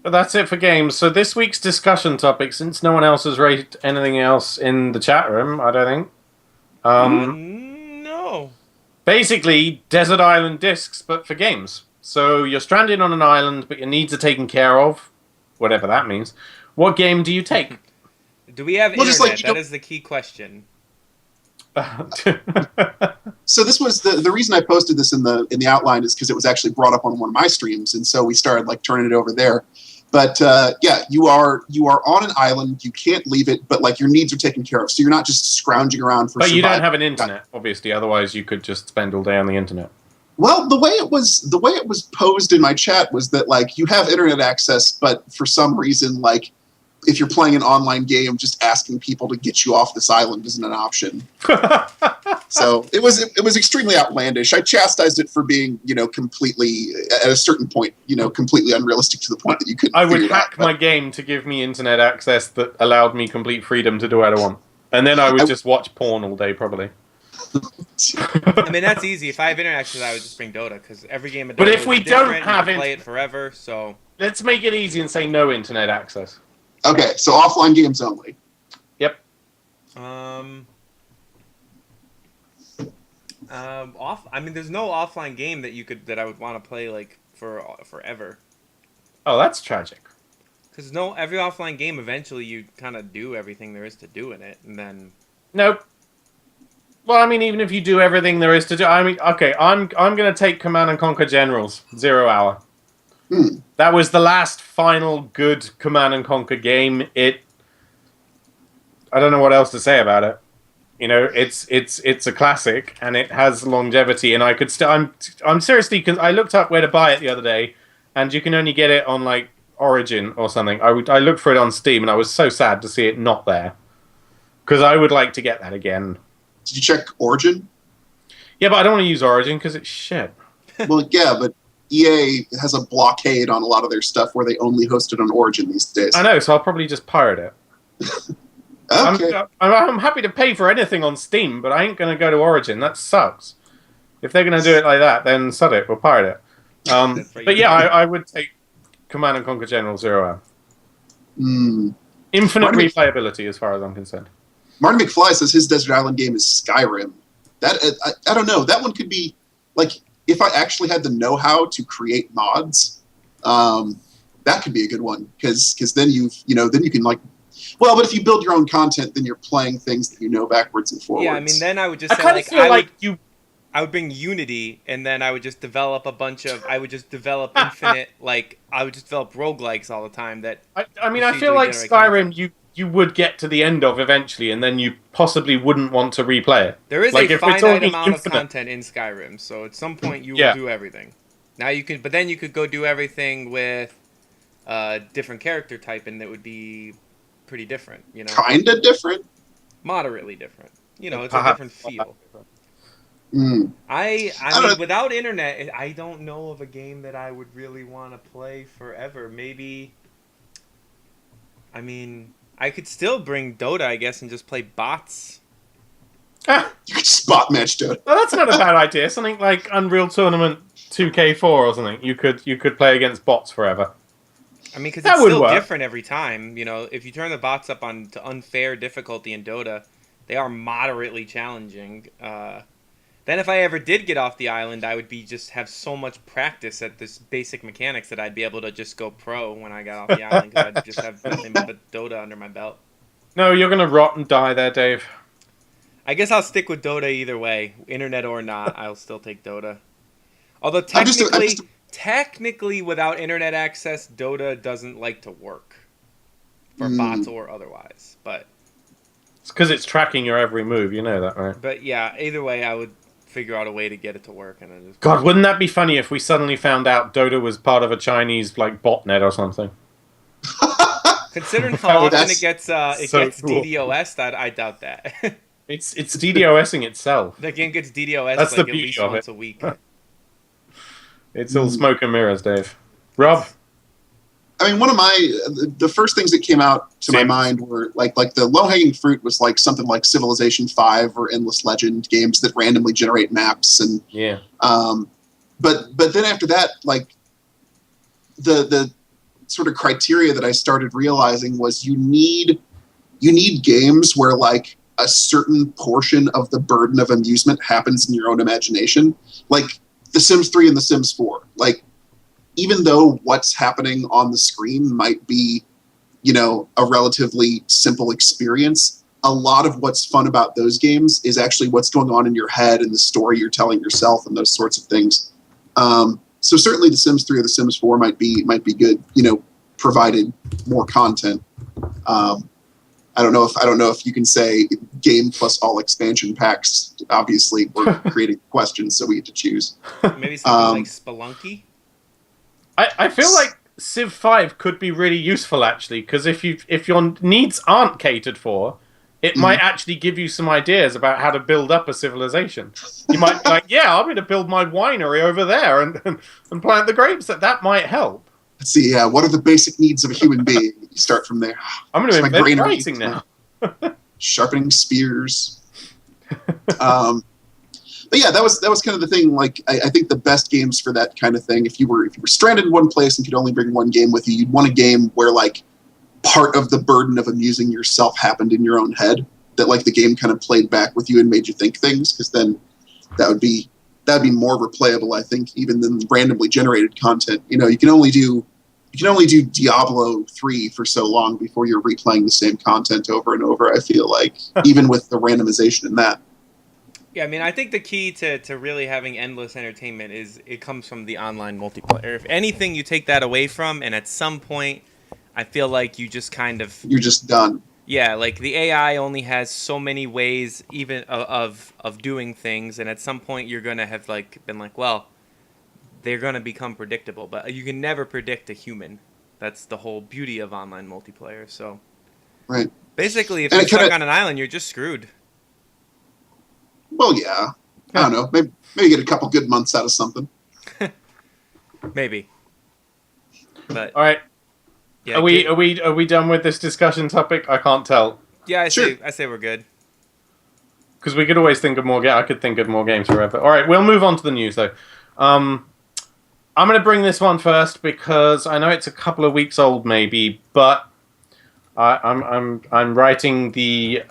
Speaker 1: that's it for games. So this week's discussion topic, since no one else has rated anything else in the chat room, I don't think.
Speaker 2: No.
Speaker 1: Basically, desert island discs, but for games. So you're stranded on an island, but your needs are taken care of, whatever that means. What game do you take?
Speaker 2: Do we have internet? That is the key question.
Speaker 3: So this was the reason I posted this in the outline is because it was actually brought up on one of my streams, and so we started like turning it over there. But yeah, you are on an island. You can't leave it, but like your needs are taken care of. So you're not just scrounging around for.
Speaker 1: But you don't have an internet, obviously. Otherwise, you could just spend all day on the internet.
Speaker 3: Well, the way it was posed in my chat was that like you have internet access, but for some reason, like if you're playing an online game, just asking people to get you off this island isn't an option. So it was extremely outlandish. I chastised it for being, completely at a certain point, completely unrealistic to the point that you couldn't.
Speaker 1: I would hack my game to give me internet access that allowed me complete freedom to do what I want, and then I would just watch porn all day, probably.
Speaker 2: I mean, that's easy. If I have internet access, I would just bring Dota because every game of Dota.
Speaker 1: But if we don't have
Speaker 2: it, play it forever. So
Speaker 1: let's make it easy and say no internet access.
Speaker 3: Okay, so offline games only.
Speaker 1: Yep.
Speaker 2: I mean, there's no offline game that I would want to play like for forever.
Speaker 1: Oh, that's tragic.
Speaker 2: Because every offline game eventually you kind of do everything there is to do in it, and then.
Speaker 1: Nope. Well, I mean, even if you do everything there is to do, I mean, okay, I'm gonna take Command and Conquer Generals 0 Hour. That was the last final good Command and Conquer game. I don't know what else to say about it. It's a classic and it has longevity. And I could still, I'm seriously, because I looked up where to buy it the other day, and you can only get it on like Origin or something. I looked for it on Steam, and I was so sad to see it not there, because I would like to get that again.
Speaker 3: Did you check Origin?
Speaker 1: Yeah, but I don't want to use Origin because it's shit.
Speaker 3: Well, yeah, but EA has a blockade on a lot of their stuff where they only host it on Origin these days.
Speaker 1: I know, so I'll probably just pirate it.
Speaker 3: Okay.
Speaker 1: I'm happy to pay for anything on Steam, but I ain't going to go to Origin. That sucks. If they're going to do it like that, then sod it. We'll pirate it. But yeah, I would take Command and Conquer General 0 Hour. Infinite replayability as far as I'm concerned.
Speaker 3: Martin McFly says his Desert Island game is Skyrim. That I don't know. That one could be like, if I actually had the know-how to create mods, that could be a good one, because then you can like, well, but if you build your own content, then you're playing things that you know backwards and forwards.
Speaker 2: Yeah, I mean, then I would just say I would bring Unity, and then I would just develop I would just develop infinite, I would just develop roguelikes all the time.
Speaker 1: I mean, I feel like Skyrim, you would get to the end of eventually, and then you possibly wouldn't want to replay it.
Speaker 2: There is a finite amount of content in Skyrim, so at some point you will do everything. Now but then you could go do everything with different character type, and it would be pretty different,
Speaker 3: Kinda different?
Speaker 2: Moderately different. It's a different feel. I mean, without internet, I don't know of a game that I would really want to play forever. Maybe, I mean, I could still bring Dota, I guess, and just play bots.
Speaker 3: You could just bot match Dota.
Speaker 1: Well, that's not a bad idea. Something like Unreal Tournament 2K4 or something. You could play against bots forever.
Speaker 2: I mean, because it's still different every time. If you turn the bots up to unfair difficulty in Dota, they are moderately challenging. Then if I ever did get off the island, I would just have so much practice at this basic mechanics that I'd be able to just go pro when I got off the island because I'd just have nothing but Dota under my belt.
Speaker 1: No, you're gonna rot and die there, Dave.
Speaker 2: I guess I'll stick with Dota either way, internet or not. I'll still take Dota. Although technically, without internet access, Dota doesn't like to work for bots or otherwise. But
Speaker 1: it's because it's tracking your every move. You know that, right?
Speaker 2: But yeah, either way, I would figure out a way to get it to work. And then just
Speaker 1: God, wouldn't that be funny if we suddenly found out Dota was part of a Chinese like botnet or something?
Speaker 2: Considering how often it gets
Speaker 1: cool.
Speaker 2: DDoS'd, I doubt that.
Speaker 1: It's DDoSing itself.
Speaker 2: The game gets DDoS'd
Speaker 1: That's
Speaker 2: like
Speaker 1: the
Speaker 2: at least
Speaker 1: beauty of
Speaker 2: once
Speaker 1: it.
Speaker 2: a week.
Speaker 1: It's all smoke and mirrors, Dave. Rob?
Speaker 3: I mean, one of the first things that came out to my mind were like the low-hanging fruit was like something like Civilization 5 or Endless Legend, games that randomly generate maps. And
Speaker 1: yeah.
Speaker 3: But then after that, like the sort of criteria that I started realizing was you need games where like a certain portion of the burden of amusement happens in your own imagination. Like The Sims 3 and The Sims 4. Like, even though what's happening on the screen might be, a relatively simple experience, a lot of what's fun about those games is actually what's going on in your head and the story you're telling yourself and those sorts of things. So certainly The Sims 3 or The Sims 4 might be good, provided more content. I don't know if you can say game plus all expansion packs. Obviously, we're creating questions, so we get to choose.
Speaker 2: Maybe something like Spelunky?
Speaker 1: I feel like Civ 5 could be really useful, actually, because if your needs aren't catered for, it might actually give you some ideas about how to build up a civilization. You might be like, yeah, I'm going to build my winery over there and plant the grapes. That might help.
Speaker 3: Let's see, what are the basic needs of a human being? You start from there.
Speaker 1: I'm going to invent writing now.
Speaker 3: Sharpening spears. But yeah, that was kind of the thing. Like, I think the best games for that kind of thing, if you were stranded in one place and could only bring one game with you, you'd want a game where like part of the burden of amusing yourself happened in your own head. That like the game kind of played back with you and made you think things, because then that'd be more replayable, I think, even than randomly generated content. You can only do Diablo 3 for so long before you're replaying the same content over and over, I feel like, even with the randomization in that.
Speaker 2: Yeah, I mean, I think the key to really having endless entertainment is it comes from the online multiplayer. If anything, you take that away from, and at some point, I feel like you just kind of...
Speaker 3: You're just done.
Speaker 2: Yeah, like the AI only has so many ways even of doing things, and at some point you're going to have like been like, well, they're going to become predictable, but you can never predict a human. That's the whole beauty of online multiplayer. So
Speaker 3: right.
Speaker 2: Basically, if you're stuck on an island, you're just screwed.
Speaker 3: Well, yeah. I don't know. Maybe get a couple good months out of something.
Speaker 2: Maybe. But
Speaker 1: all right.
Speaker 2: Yeah,
Speaker 1: are we done with this discussion topic? I can't tell.
Speaker 2: Yeah, I say we're good.
Speaker 1: Because we could always think of more games. I could think of more games forever. All right, we'll move on to the news though. I'm going to bring this one first because I know it's a couple of weeks old, maybe, but I'm writing the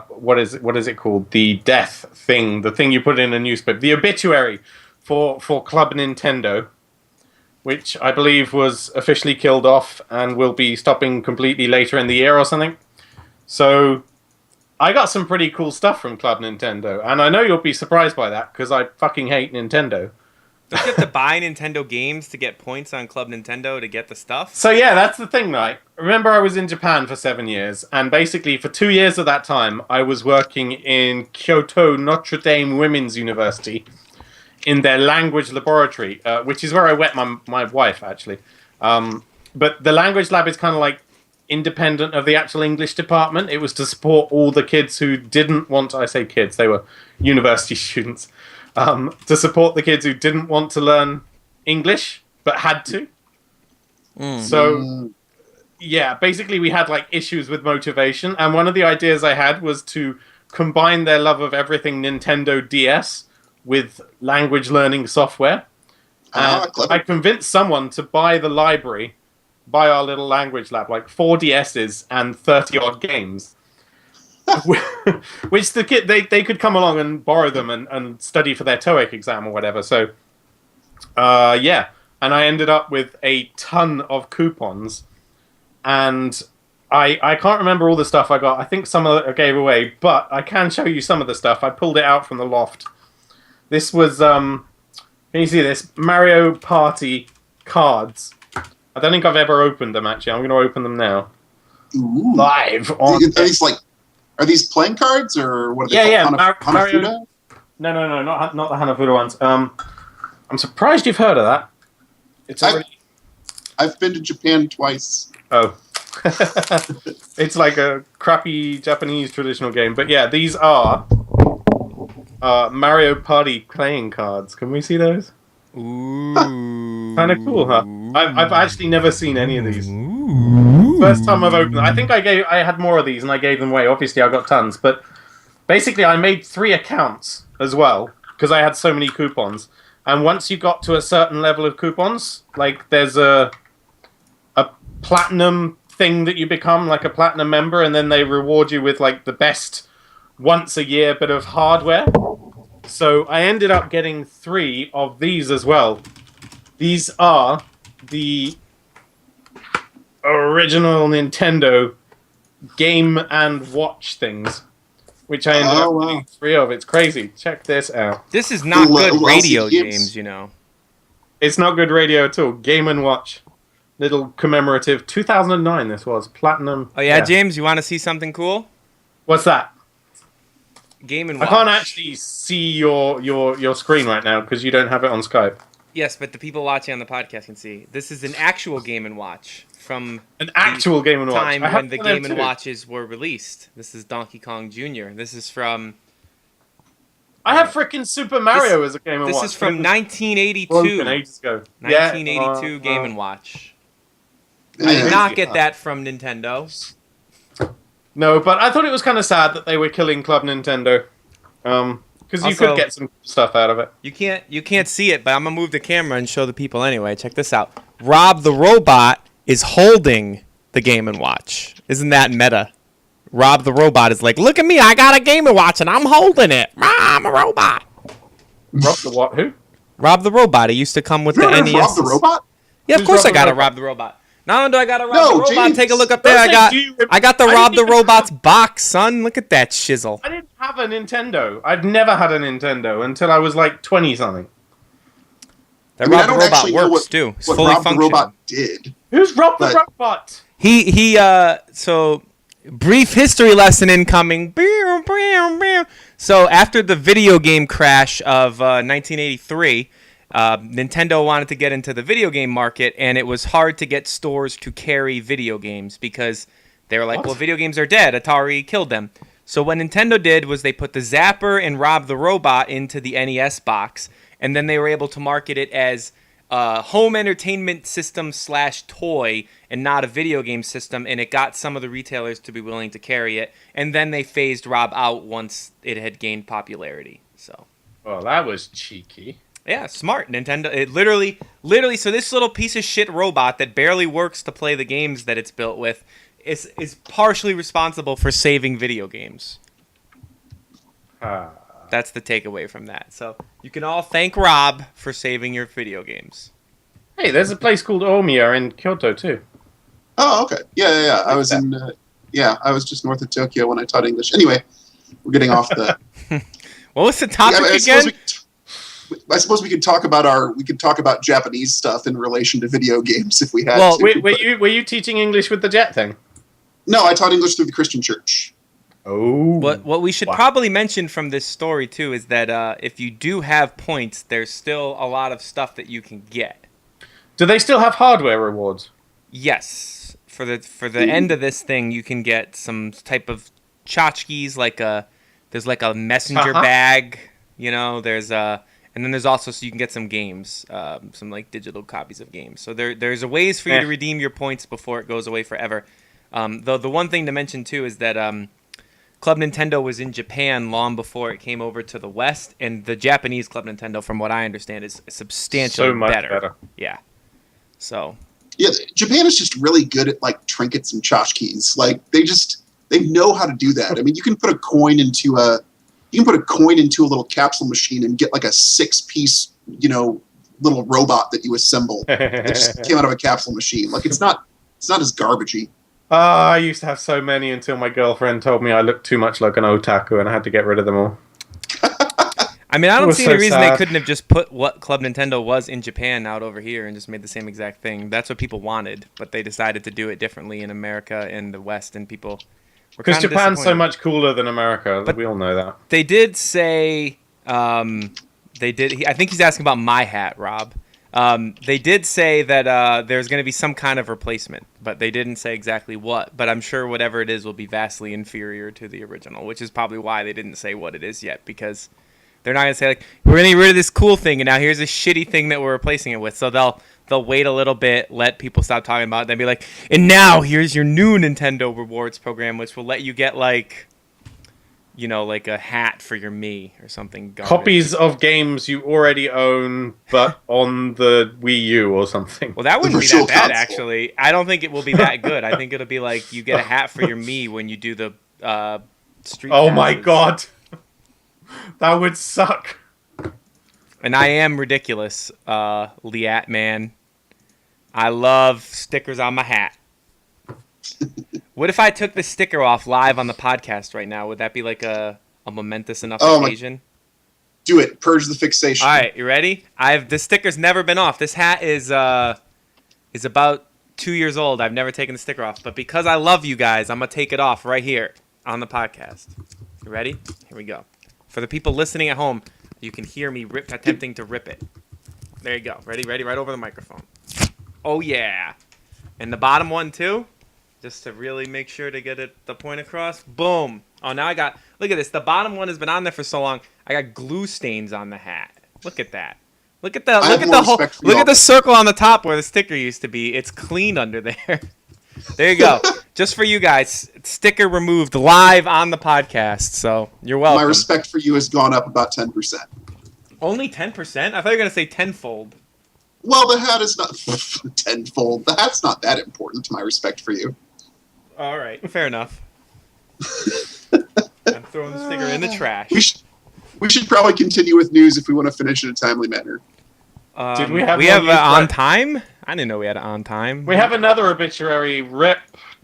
Speaker 1: what is it called? The death thing, the thing you put in a newspaper, the obituary for Club Nintendo, which I believe was officially killed off and will be stopping completely later in the year or something. So I got some pretty cool stuff from Club Nintendo, and I know you'll be surprised by that because I fucking hate Nintendo.
Speaker 2: Don't you have to buy Nintendo games to get points on Club Nintendo to get the stuff?
Speaker 1: So yeah, that's the thing, right? Remember, I was in Japan for 7 years, and basically for 2 years of that time, I was working in Kyoto Notre Dame Women's University in their language laboratory, which is where I met my wife, actually. But the language lab is kind of like independent of the actual English department. It was to support all the kids who didn't want to, I say kids, they were university students, to support the kids who didn't want to learn English, but had to. So, yeah, basically we had like issues with motivation, and one of the ideas I had was to combine their love of everything Nintendo DS with language learning software. I convinced someone to buy the library, buy our little language lab, like 4 DSs and 30 odd games. which the kid they could come along and borrow them and study for their TOEIC exam or whatever. So, yeah, and I ended up with a ton of coupons, and I can't remember all the stuff I got. I think some of it I gave away, but I can show you some of the stuff. I pulled it out from the loft. This was can you see this? Mario Party cards. I don't think I've ever opened them actually. I'm going to open them now.
Speaker 3: Ooh.
Speaker 1: Live on.
Speaker 3: Are these playing cards or what are they
Speaker 1: Yeah,
Speaker 3: called?
Speaker 1: yeah. Mario.
Speaker 3: Hanafuda?
Speaker 1: No, not the Hanafuda ones. I'm surprised you've heard of that.
Speaker 3: I've been to Japan twice.
Speaker 1: Oh. It's like a crappy Japanese traditional game. But yeah, these are Mario Party playing cards. Can we see those?
Speaker 2: Ooh.
Speaker 1: Kind of cool, huh? I've actually never seen any of these. First time I've opened them. I think I had more of these and I gave them away. Obviously, I got tons. But basically, I made 3 accounts as well because I had so many coupons. And once you got to a certain level of coupons, like there's a platinum thing that you become, like a platinum member, and then they reward you with like the best once a year bit of hardware. So I ended up getting 3 of these as well. These are the original Nintendo Game and Watch things, which I ended up getting 3 of. It's crazy. Check this out.
Speaker 2: This is not good radio, James, you know.
Speaker 1: It's not good radio at all. Game and Watch. Little commemorative. 2009 this was. Platinum.
Speaker 2: Oh, yeah, James, you want to see something cool?
Speaker 1: What's that?
Speaker 2: Game and Watch.
Speaker 1: I can't actually see your screen right now because you don't have it on Skype.
Speaker 2: Yes, but the people watching on the podcast can see. This is an actual Game and Watch from
Speaker 1: an actual Game and Watch.
Speaker 2: Time when the Game and Watches were released. This is Donkey Kong Jr. This is from.
Speaker 1: I have freaking Super Mario as a Game and Watch.
Speaker 2: This is from 1982.
Speaker 1: Broken ages ago.
Speaker 2: 1982 Game and Watch. I did not get that from Nintendo.
Speaker 1: No, but I thought it was kind of sad that they were killing Club Nintendo. Because you could get some stuff out of it.
Speaker 2: You can't see it, but I'm gonna move the camera and show the people anyway. Check this out. Rob the Robot is holding the Game and Watch. Isn't that meta? Rob the Robot is like, look at me, I got a Game and Watch and I'm holding it. I'm a robot.
Speaker 1: Rob the what? Who?
Speaker 2: Rob the Robot. It used to come with the NES.
Speaker 3: Rob the Robot?
Speaker 2: Yeah, of course I got to Rob the Robot. Not only do I got to Rob the Robot,
Speaker 3: James,
Speaker 2: take a look up there. I got the Rob the Robot's box, son. Look at that shizzle.
Speaker 1: I didn't have a Nintendo. I'd never had a Nintendo until I was like 20-something.
Speaker 2: That Rob the Robot works too. It's fully
Speaker 3: Rob
Speaker 2: functional.
Speaker 3: the Robot did.
Speaker 1: Who's Rob the Robot?
Speaker 2: So brief history lesson incoming. So after the video game crash of 1983, Nintendo wanted to get into the video game market, and it was hard to get stores to carry video games because they were like, well, video games are dead. Atari killed them. So what Nintendo did was they put the Zapper and Rob the Robot into the NES box, and then they were able to market it as a home entertainment system / toy and not a video game system, and it got some of the retailers to be willing to carry it, and then they phased Rob out once it had gained popularity. So,
Speaker 1: well, that was cheeky.
Speaker 2: Yeah, smart. Nintendo, it literally, so this little piece of shit robot that barely works to play the games that it's built with is partially responsible for saving video games. That's the takeaway from that. So you can all thank Rob for saving your video games.
Speaker 1: Hey, there's a place called Omiya in Kyoto too.
Speaker 3: Oh, okay. Yeah. I was I was just north of Tokyo when I taught English. Anyway, we're getting off the.
Speaker 2: What was the topic again?
Speaker 3: I suppose we could talk about Japanese stuff in relation to video games if we had to.
Speaker 1: Well, were you teaching English with the jet thing?
Speaker 3: No, I taught English through the Christian church.
Speaker 1: Oh.
Speaker 2: What we should probably mention from this story too is that if you do have points, there's still a lot of stuff that you can get.
Speaker 1: Do they still have hardware rewards?
Speaker 2: Yes. For the end of this thing, you can get some type of tchotchkes, there's like a messenger bag, there's and then there's also, so you can get some games, some like digital copies of games. So there's a ways for you to redeem your points before it goes away forever. Though the one thing to mention too is that Club Nintendo was in Japan long before it came over to the West, and the Japanese Club Nintendo, from what I understand, is substantially
Speaker 1: so much better.
Speaker 2: Yeah. So.
Speaker 3: Yeah, Japan is just really good at like trinkets and tchotchkes. Like they just They know how to do that. I mean, you can put a coin into a little capsule machine and get like a 6-piece, little robot that you assemble that just came out of a capsule machine. Like it's not as garbagey.
Speaker 1: I used to have so many until my girlfriend told me I looked too much like an otaku and I had to get rid of them all.
Speaker 2: I mean, I don't see
Speaker 1: so
Speaker 2: any reason
Speaker 1: sad.
Speaker 2: they couldn't have just put what Club Nintendo was in Japan out over here and just made the same exact thing. That's what people wanted, but they decided to do it differently in America and the West, and people were
Speaker 1: Because
Speaker 2: kind of
Speaker 1: Japan's so
Speaker 2: disappointed.
Speaker 1: much cooler than America.
Speaker 2: But
Speaker 1: we all know that.
Speaker 2: They did say, I think he's asking about my hat, Rob. They did say that there's going to be some kind of replacement, but they didn't say exactly what. But I'm sure whatever it is will be vastly inferior to the original, which is probably why they didn't say what it is yet, because they're not going to say, like, we're going to get rid of this cool thing, and now here's a shitty thing that we're replacing it with. So they'll wait a little bit, let people stop talking about it, then be like, and now here's your new Nintendo Rewards program, which will let you get, like a hat for your Mii or something garbage.
Speaker 1: Copies of games you already own, but on the Wii U or something.
Speaker 2: Well, that wouldn't be
Speaker 3: virtual
Speaker 2: that bad,
Speaker 3: console.
Speaker 2: actually. I don't think it will be that good. I think it'll be like you get a hat for your Mii when you do the street
Speaker 1: Oh my
Speaker 2: passes.
Speaker 1: god. That would suck.
Speaker 2: And I am ridiculous, Liat man. I love stickers on my hat. What if I took the sticker off live on the podcast right now? Would that be like a momentous enough occasion?
Speaker 3: Do it. Purge the fixation.
Speaker 2: All right, you ready? The sticker's never been off. This hat is about 2 years old. I've never taken the sticker off, but because I love you guys, I'm gonna take it off right here on the podcast. You ready? Here we go. For the people listening at home, you can hear me attempting to rip it. There you go. Ready? Right over the microphone. Oh yeah. And the bottom one too, just to really make sure to get the point across. Boom. Oh, now look at this. The bottom one has been on there for so long. I got glue stains on the hat. Look at that. Look at the circle on the top where the sticker used to be. It's clean under there. There you go. Just for you guys. Sticker removed live on the podcast. So you're welcome.
Speaker 3: My respect for you has gone up about 10%.
Speaker 2: Only 10%? I thought you were going to say tenfold.
Speaker 3: Well, the hat is not tenfold. The hat's not that important to my respect for you.
Speaker 2: All right. Fair enough. I'm throwing the sticker in the trash.
Speaker 3: We should probably continue with news if we want to finish in a timely manner.
Speaker 1: Did we have
Speaker 2: on time? I didn't know we had it on time.
Speaker 1: We have another obituary. Rip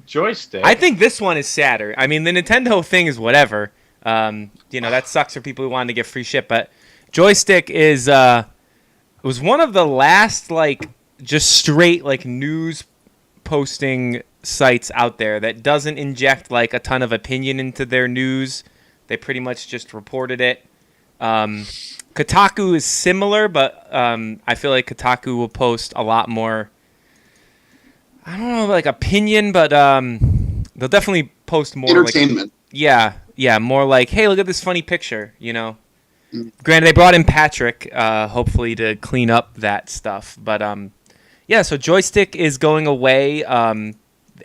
Speaker 1: joystick.
Speaker 2: I think this one is sadder. I mean, the Nintendo thing is whatever. That sucks for people who wanted to get free shit. But joystick is was one of the last just straight news posting sites out there that doesn't inject a ton of opinion into their news. They pretty much just reported it. Kotaku is similar, but I feel like Kotaku will post a lot more, I don't know, opinion, but they'll definitely post more
Speaker 3: entertainment.
Speaker 2: Yeah, more like, hey, look at this funny picture, Granted, they brought in Patrick, hopefully to clean up that stuff, but so Joystick is going away.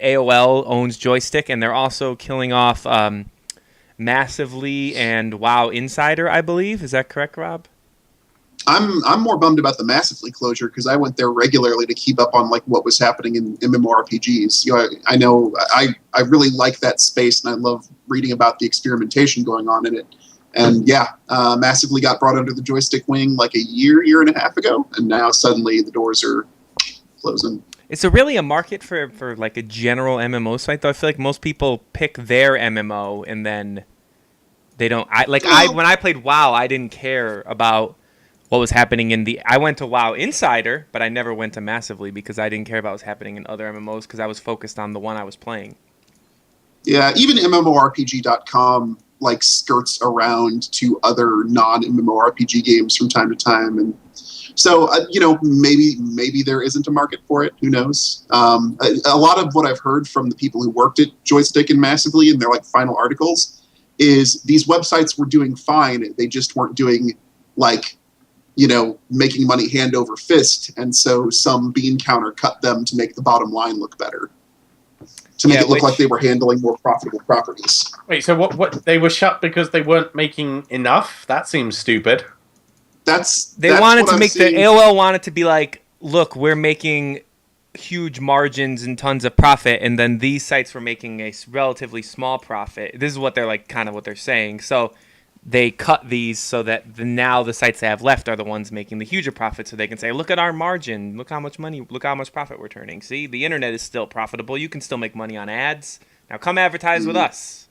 Speaker 2: AOL owns Joystick, and they're also killing off Massively and WoW Insider, I believe. Is that correct, Rob?
Speaker 3: I'm more bummed about the Massively closure because I went there regularly to keep up on what was happening in MMORPGs. I know I really like that space and I love reading about the experimentation going on in it. And Massively got brought under the Joystick wing a year and a half ago, and now suddenly the doors are closing.
Speaker 2: It's really a market for a general MMO site, though. I feel like most people pick their MMO and then they don't. When I played WoW, I didn't care about what was happening I went to WoW Insider, but I never went to Massively because I didn't care about what was happening in other MMOs because I was focused on the one I was playing. Yeah,
Speaker 3: even MMORPG.com skirts around to other non-MMORPG games from time to time, and so maybe there isn't a market for it. Who knows? A lot of what I've heard from the people who worked at Joystick and Massively in their final articles is these websites were doing fine. They just weren't doing making money hand over fist, and so some bean counter cut them to make the bottom line look better. To make it look like they were handling more profitable properties.
Speaker 1: Wait, so what? They were shut because they weren't making enough? That seems stupid.
Speaker 3: That's
Speaker 2: AOL wanted to be look, we're making huge margins and tons of profit, and then these sites were making a relatively small profit. This is what they're like, kind of what they're saying. So they cut these so that now the sites they have left are the ones making the huger profit, so they can say, look at our margin, look how much money, look how much profit we're turning. See, the internet is still profitable. You can still make money on ads. Now come advertise with us.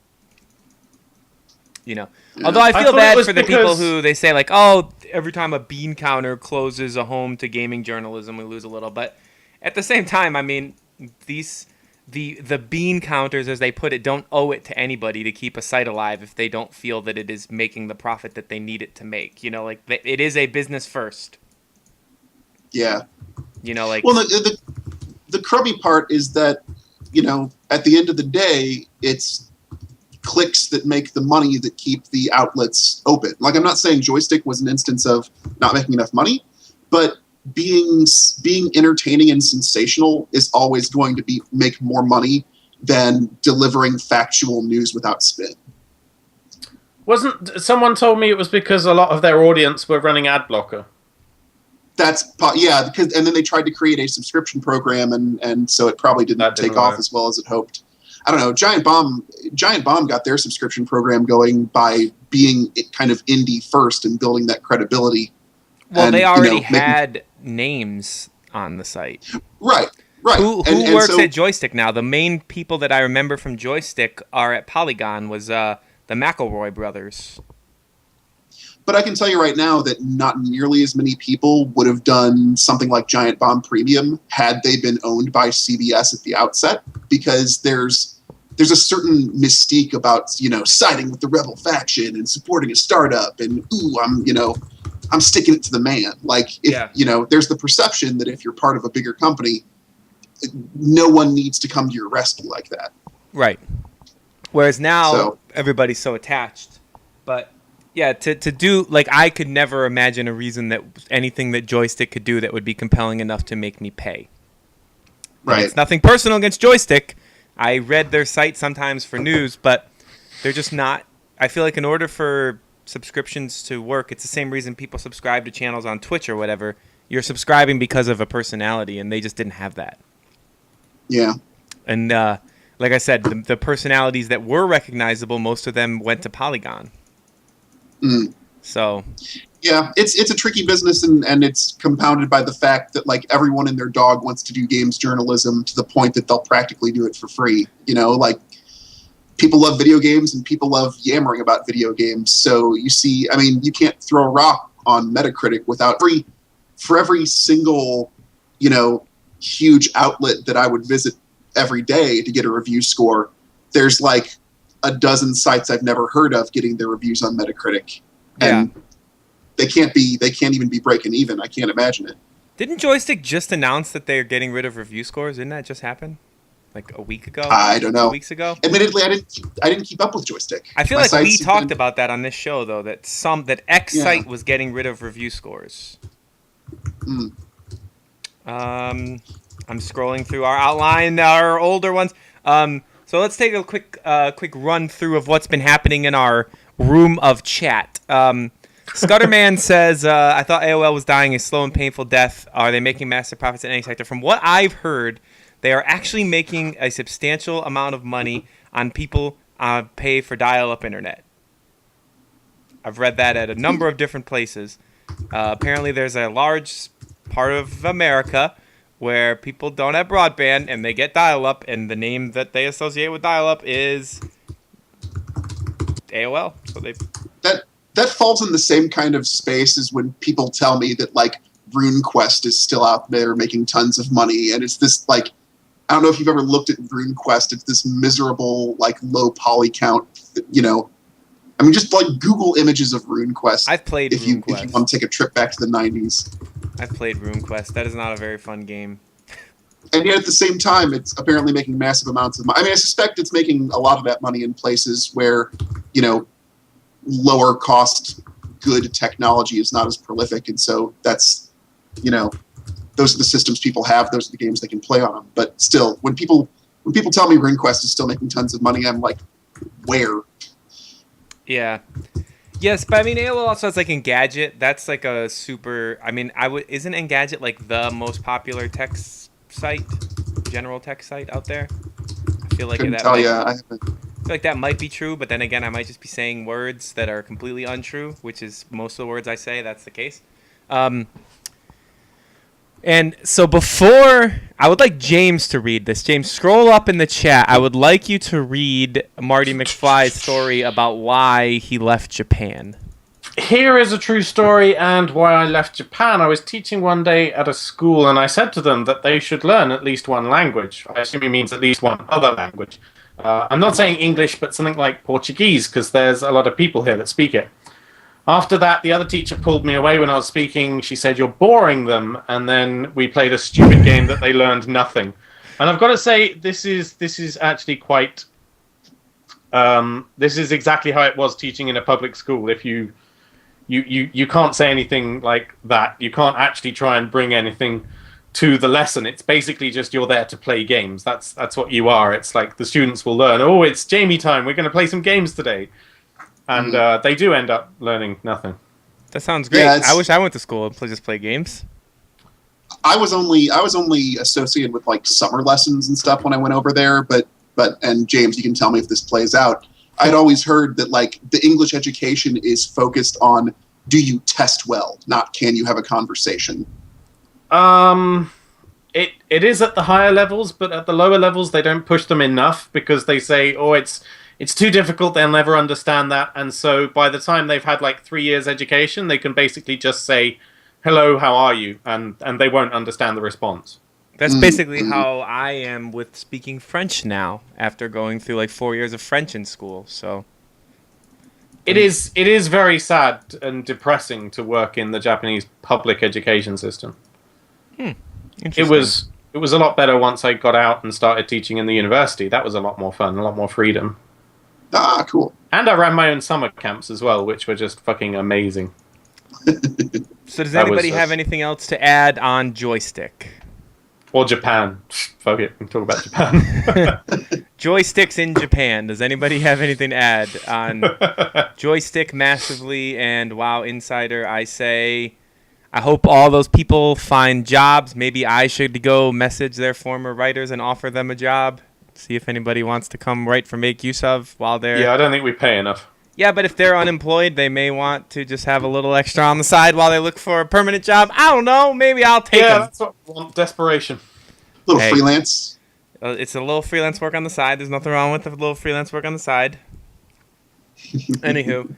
Speaker 2: You know, although I feel bad for the people who they say like, oh, every time a bean counter closes a home to gaming journalism, we lose a little. But at the same time, I mean, the bean counters, as they put it, don't owe it to anybody to keep a site alive if they don't feel that it is making the profit that they need it to make. You know, like it is a business first.
Speaker 3: Yeah.
Speaker 2: You know, like,
Speaker 3: well, the crummy part is that, you know, at the end of the day, it's clicks that make the money that keep the outlets open. Like, I'm not saying Joystick was an instance of not making enough money, but being entertaining and sensational is always going to make more money than delivering factual news without spin.
Speaker 1: Wasn't someone told me it was because a lot of their audience were running ad blocker? Because and then they tried to create a subscription program, and so it probably didn't take off as well as it hoped. I don't know. Giant Bomb got their subscription program going by being kind of indie first and building that credibility.
Speaker 2: Well, they already had names on the site.
Speaker 3: Right.
Speaker 2: Who works at Joystick now? The main people that I remember from Joystick are at Polygon was the McElroy brothers.
Speaker 3: But I can tell you right now that not nearly as many people would have done something like Giant Bomb Premium had they been owned by CBS at the outset, because there's a certain mystique about, you know, siding with the rebel faction and supporting a startup, and I'm sticking it to the man. Like, you know, there's the perception that if you're part of a bigger company, no one needs to come to your rescue like that.
Speaker 2: Right. Whereas now everybody's so attached. But yeah, to do, like, I could never imagine a reason that anything that Joystick could do that would be compelling enough to make me pay. Right. And it's nothing personal against Joystick. I read their site sometimes for news, but they're just not. I feel like in order for subscriptions to work, it's the same reason people subscribe to channels on Twitch or whatever. You're subscribing because of a personality, and they just didn't have that.
Speaker 3: Yeah.
Speaker 2: And like I said, the personalities that were recognizable, most of them went to Polygon.
Speaker 3: Mm.
Speaker 2: So,
Speaker 3: yeah, it's a tricky business, and it's compounded by the fact that, like, everyone and their dog wants to do games journalism to the point that they'll practically do it for free. You know, like, people love video games and people love yammering about video games. So you see, I mean, you can't throw a rock on Metacritic without for every single, you know, huge outlet that I would visit every day to get a review score, there's like a dozen sites I've never heard of getting their reviews on Metacritic. And they can't even be breaking even. I can't imagine it.
Speaker 2: Didn't Joystick just announce that they're getting rid of review scores? Didn't that just happen? Like a week ago?
Speaker 3: I don't know.
Speaker 2: 2 weeks ago?
Speaker 3: Admittedly, I didn't keep up with Joystick.
Speaker 2: I feel like we talked about that on this show, though, that X site was getting rid of review scores.
Speaker 3: Mm.
Speaker 2: I'm scrolling through our outline, our older ones. So let's take a quick run through of what's been happening in our room of chat. Scutterman says, I thought AOL was dying a slow and painful death. Are they making massive profits in any sector? From what I've heard, they are actually making a substantial amount of money on people pay for dial-up internet. I've read that at a number of different places. Apparently there's a large part of America where people don't have broadband and they get dial-up, and the name that they associate with dial-up is AOL. So
Speaker 3: that falls in the same kind of space as when people tell me that, like, RuneQuest is still out there making tons of money, and it's this, like, I don't know if you've ever looked at RuneQuest. It's this miserable, like, low poly count, you know. I mean, just, like, Google images of RuneQuest.
Speaker 2: I've played RuneQuest.
Speaker 3: If you want to take a trip back to the 90s.
Speaker 2: I've played RuneQuest. That is not a very fun game.
Speaker 3: And yet, at the same time, it's apparently making massive amounts of money. I mean, I suspect it's making a lot of that money in places where, you know, lower cost, good technology is not as prolific. And so that's, you know, those are the systems people have. Those are the games they can play on them. But still, when people tell me RuneQuest is still making tons of money, I'm like, where?
Speaker 2: Yeah. Yes, but I mean, AOL also has, like, Engadget. That's like a super. I mean, isn't Engadget like the most popular text site, general tech site out there. I feel like
Speaker 3: Couldn't
Speaker 2: that
Speaker 3: tell
Speaker 2: might,
Speaker 3: you.
Speaker 2: I feel like that might be true, but then again, I might just be saying words that are completely untrue, which is most of the words I say. That's the case. And so before, I would like James to read this. James, scroll up in the chat. I would like you to read Marty McFly's story about why he left Japan.
Speaker 1: Here is a true story and why I left Japan. I was teaching one day at a school and I said to them that they should learn at least one language. I assume he means at least one other language. I'm not saying English, but something like Portuguese, because there's a lot of people here that speak it. After that, the other teacher pulled me away when I was speaking. She said, "You're boring them." And then we played a stupid game that they learned nothing. And I've got to say, this is actually quite... this is exactly how it was teaching in a public school. If you can't say anything like that. You can't actually try and bring anything to the lesson. It's basically just you're there to play games. That's what you are. It's like the students will learn, oh, it's Jamie time. We're going to play some games today. And they do end up learning nothing.
Speaker 2: That sounds great.
Speaker 3: Yeah,
Speaker 2: I wish I went to school and just play games.
Speaker 3: I was only associated with like summer lessons and stuff when I went over there, but and James, you can tell me if this plays out. I'd always heard that like the English education is focused on do you test well, not can you have a conversation.
Speaker 1: It is at the higher levels, but at the lower levels they don't push them enough because they say, oh, it's too difficult, they'll never understand that. And so by the time they've had like 3 years education, they can basically just say, hello, how are you? And they won't understand the response.
Speaker 2: That's basically how I am with speaking French now after going through like 4 years of French in school. So
Speaker 1: it is very sad and depressing to work in the Japanese public education system.
Speaker 2: interesting.
Speaker 1: It was a lot better once I got out and started teaching in the university. That was a lot more fun, a lot more freedom.
Speaker 3: Ah, cool.
Speaker 1: And I ran my own summer camps as well, which were just fucking amazing.
Speaker 2: So does anybody have anything else to add on Joystick?
Speaker 1: Or Japan. Fuck it, we can talk about Japan.
Speaker 2: Joysticks in Japan. Does anybody have anything to add on Joystick massively and WoW Insider? I say, I hope all those people find jobs. Maybe I should go message their former writers and offer them a job. See if anybody wants to come write for Make Use Of while they're...
Speaker 1: Yeah, I don't think we pay enough.
Speaker 2: Yeah, but if they're unemployed, they may want to just have a little extra on the side while they look for a permanent job. I don't know. Maybe I'll take them.
Speaker 1: Yeah, that's what I want. Desperation.
Speaker 3: Little freelance.
Speaker 2: It's a little freelance work on the side. There's nothing wrong with a little freelance work on the side. Anywho,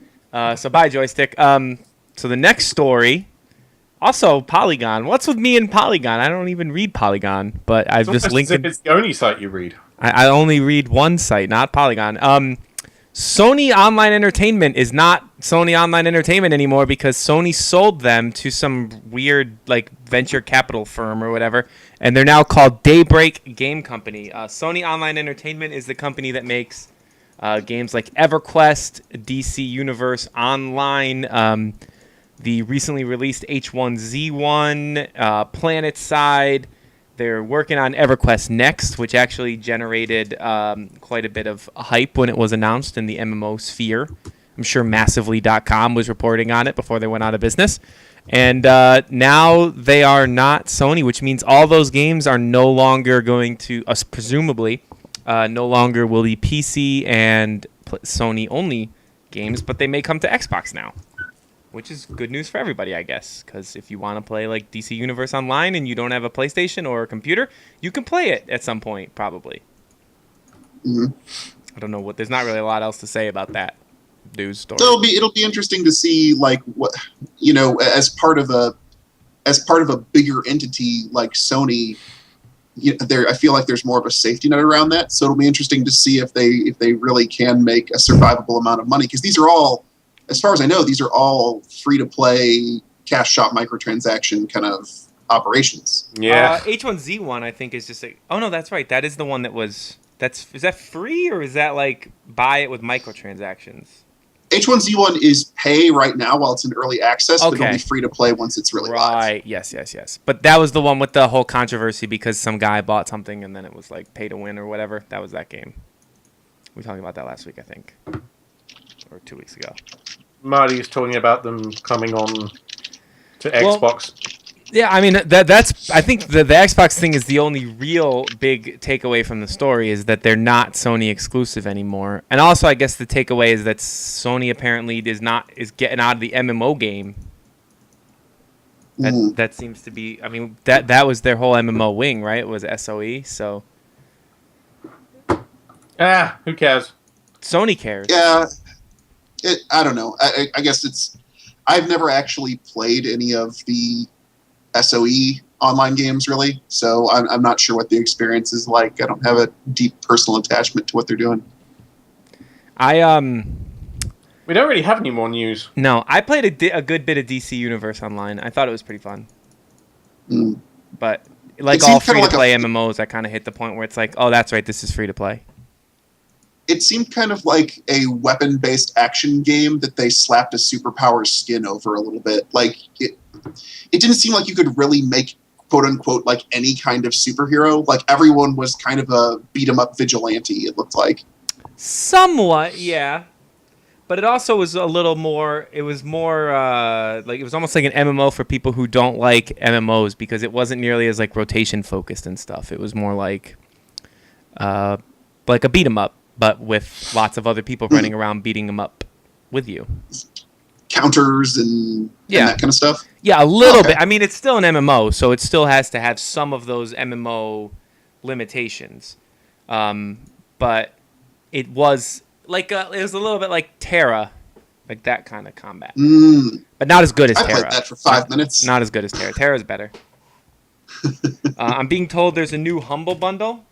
Speaker 2: so bye, Joystick. So the next story, also Polygon. What's with me and Polygon? I don't even read Polygon, but I've just linked it.
Speaker 1: It's the only site you read.
Speaker 2: I only read one site, not Polygon. Sony Online Entertainment is not Sony Online Entertainment anymore because Sony sold them to some weird like venture capital firm or whatever, and they're now called Daybreak Game Company. Sony Online Entertainment is the company that makes games like EverQuest, DC Universe Online, the recently released H1Z1, PlanetSide. They're working on EverQuest Next, which actually generated quite a bit of hype when it was announced in the MMO sphere. I'm sure Massively.com was reporting on it before they went out of business. And now they are not Sony, which means all those games are no longer going to, presumably, no longer will be PC and Sony-only games, but they may come to Xbox now. Which is good news for everybody, I guess, because if you want to play like DC Universe Online and you don't have a PlayStation or a computer, you can play it at some point, probably.
Speaker 3: Mm-hmm.
Speaker 2: I don't know what. There's not really a lot else to say about that news story.
Speaker 3: So it'll be interesting to see like what as part of a bigger entity like Sony. I feel like there's more of a safety net around that. So it'll be interesting to see if they really can make a survivable amount of money because these are all. As far as I know, these are all free-to-play, cash shop microtransaction kind of operations.
Speaker 1: Yeah.
Speaker 2: H1Z1, I think, is just like... Oh, no, that's right. That is the one that was... Is that free, or is that, like, buy it with microtransactions?
Speaker 3: H1Z1 is pay right now while it's in early access, but it'll be free-to-play once it's really live.
Speaker 2: Right. Yes. But that was the one with the whole controversy because some guy bought something and then it was, like, pay to win or whatever. That was that game. We were talking about that last week, I think. Or 2 weeks ago.
Speaker 1: Marty is talking about them coming on to Xbox.
Speaker 2: Yeah, I mean that's. I think the Xbox thing is the only real big takeaway from the story is that they're not Sony exclusive anymore, and also I guess the takeaway is that Sony apparently is getting out of the MMO game. That seems to be. I mean that was their whole MMO wing, right? It was SOE, so
Speaker 1: Who cares?
Speaker 2: Sony cares.
Speaker 3: Yeah, I don't know. I guess it's. I've never actually played any of the SOE online games, really, so I'm not sure what the experience is like. I don't have a deep personal attachment to what they're doing.
Speaker 1: We don't really have any more news.
Speaker 2: No, I played a good bit of DC Universe Online. I thought it was pretty fun. But like all free-to-play MMOs, I kind of hit the point where it's like, oh, that's right, this is free-to-play.
Speaker 3: It seemed kind of like a weapon-based action game that they slapped a superpower skin over a little bit. Like, it didn't seem like you could really make, quote-unquote, like any kind of superhero. Like, everyone was kind of a beat-em-up vigilante, it looked like.
Speaker 2: Somewhat, yeah. But it also was a little more. It was more like it was almost like an MMO for people who don't like MMOs because it wasn't nearly as like rotation focused and stuff. It was more like a beat 'em up, but with lots of other people running around beating them up with you.
Speaker 3: Counters and that kind of stuff.
Speaker 2: Yeah, a little bit. I mean, it's still an MMO, so it still has to have some of those MMO limitations. But it was. Like it was a little bit like Terra, like that kind of combat, but not as good as Terra.
Speaker 3: I played that for 5 minutes.
Speaker 2: Not as good as Terra. Terra's better. I'm being told there's a new Humble Bundle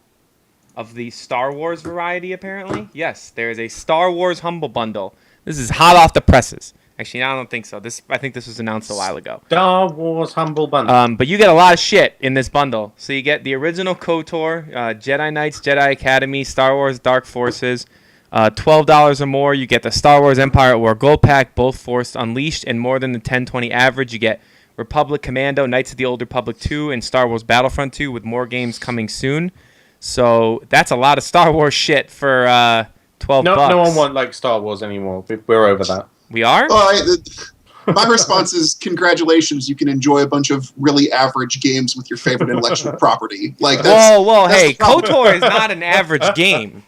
Speaker 2: of the Star Wars variety. Apparently, yes, there is a Star Wars Humble Bundle. This is hot off the presses. Actually, I don't think so. I think this was announced a while ago.
Speaker 1: Star Wars Humble Bundle.
Speaker 2: But you get a lot of shit in this bundle. So you get the original KOTOR, Jedi Knights, Jedi Academy, Star Wars Dark Forces. $12 or more, you get the Star Wars Empire at War Gold Pack, both Force Unleashed, and more than the 1020 average. You get Republic Commando, Knights of the Old Republic 2, and Star Wars Battlefront 2, with more games coming soon. So that's a lot of Star Wars shit for $12.
Speaker 1: No one wants like Star Wars anymore. We're over that.
Speaker 2: We are?
Speaker 3: My response is congratulations. You can enjoy a bunch of really average games with your favorite intellectual property. Like
Speaker 2: whoa! Hey, KOTOR is not an average game.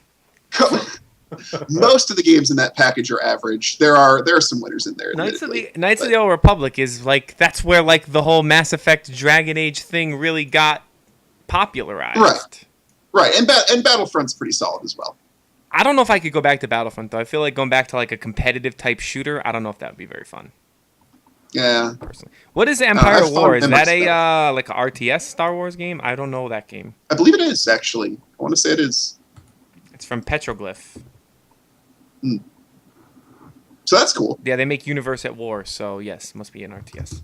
Speaker 3: Most of the games in that package are average. There are some winners in there.
Speaker 2: Knights of the Old Republic is like that's where like the whole Mass Effect Dragon Age thing really got popularized.
Speaker 3: Right, and Battlefront's pretty solid as well.
Speaker 2: I don't know if I could go back to Battlefront though. I feel like going back to like a competitive type shooter. I don't know if that would be very fun.
Speaker 3: Yeah.
Speaker 2: Personally, what is Empire War? Is that a like a RTS Star Wars game? I don't know that game.
Speaker 3: I believe it is actually. I want to say it is.
Speaker 2: It's from Petroglyph.
Speaker 3: So that's cool.
Speaker 2: Yeah, they make Universe at War, so yes, must be an RTS.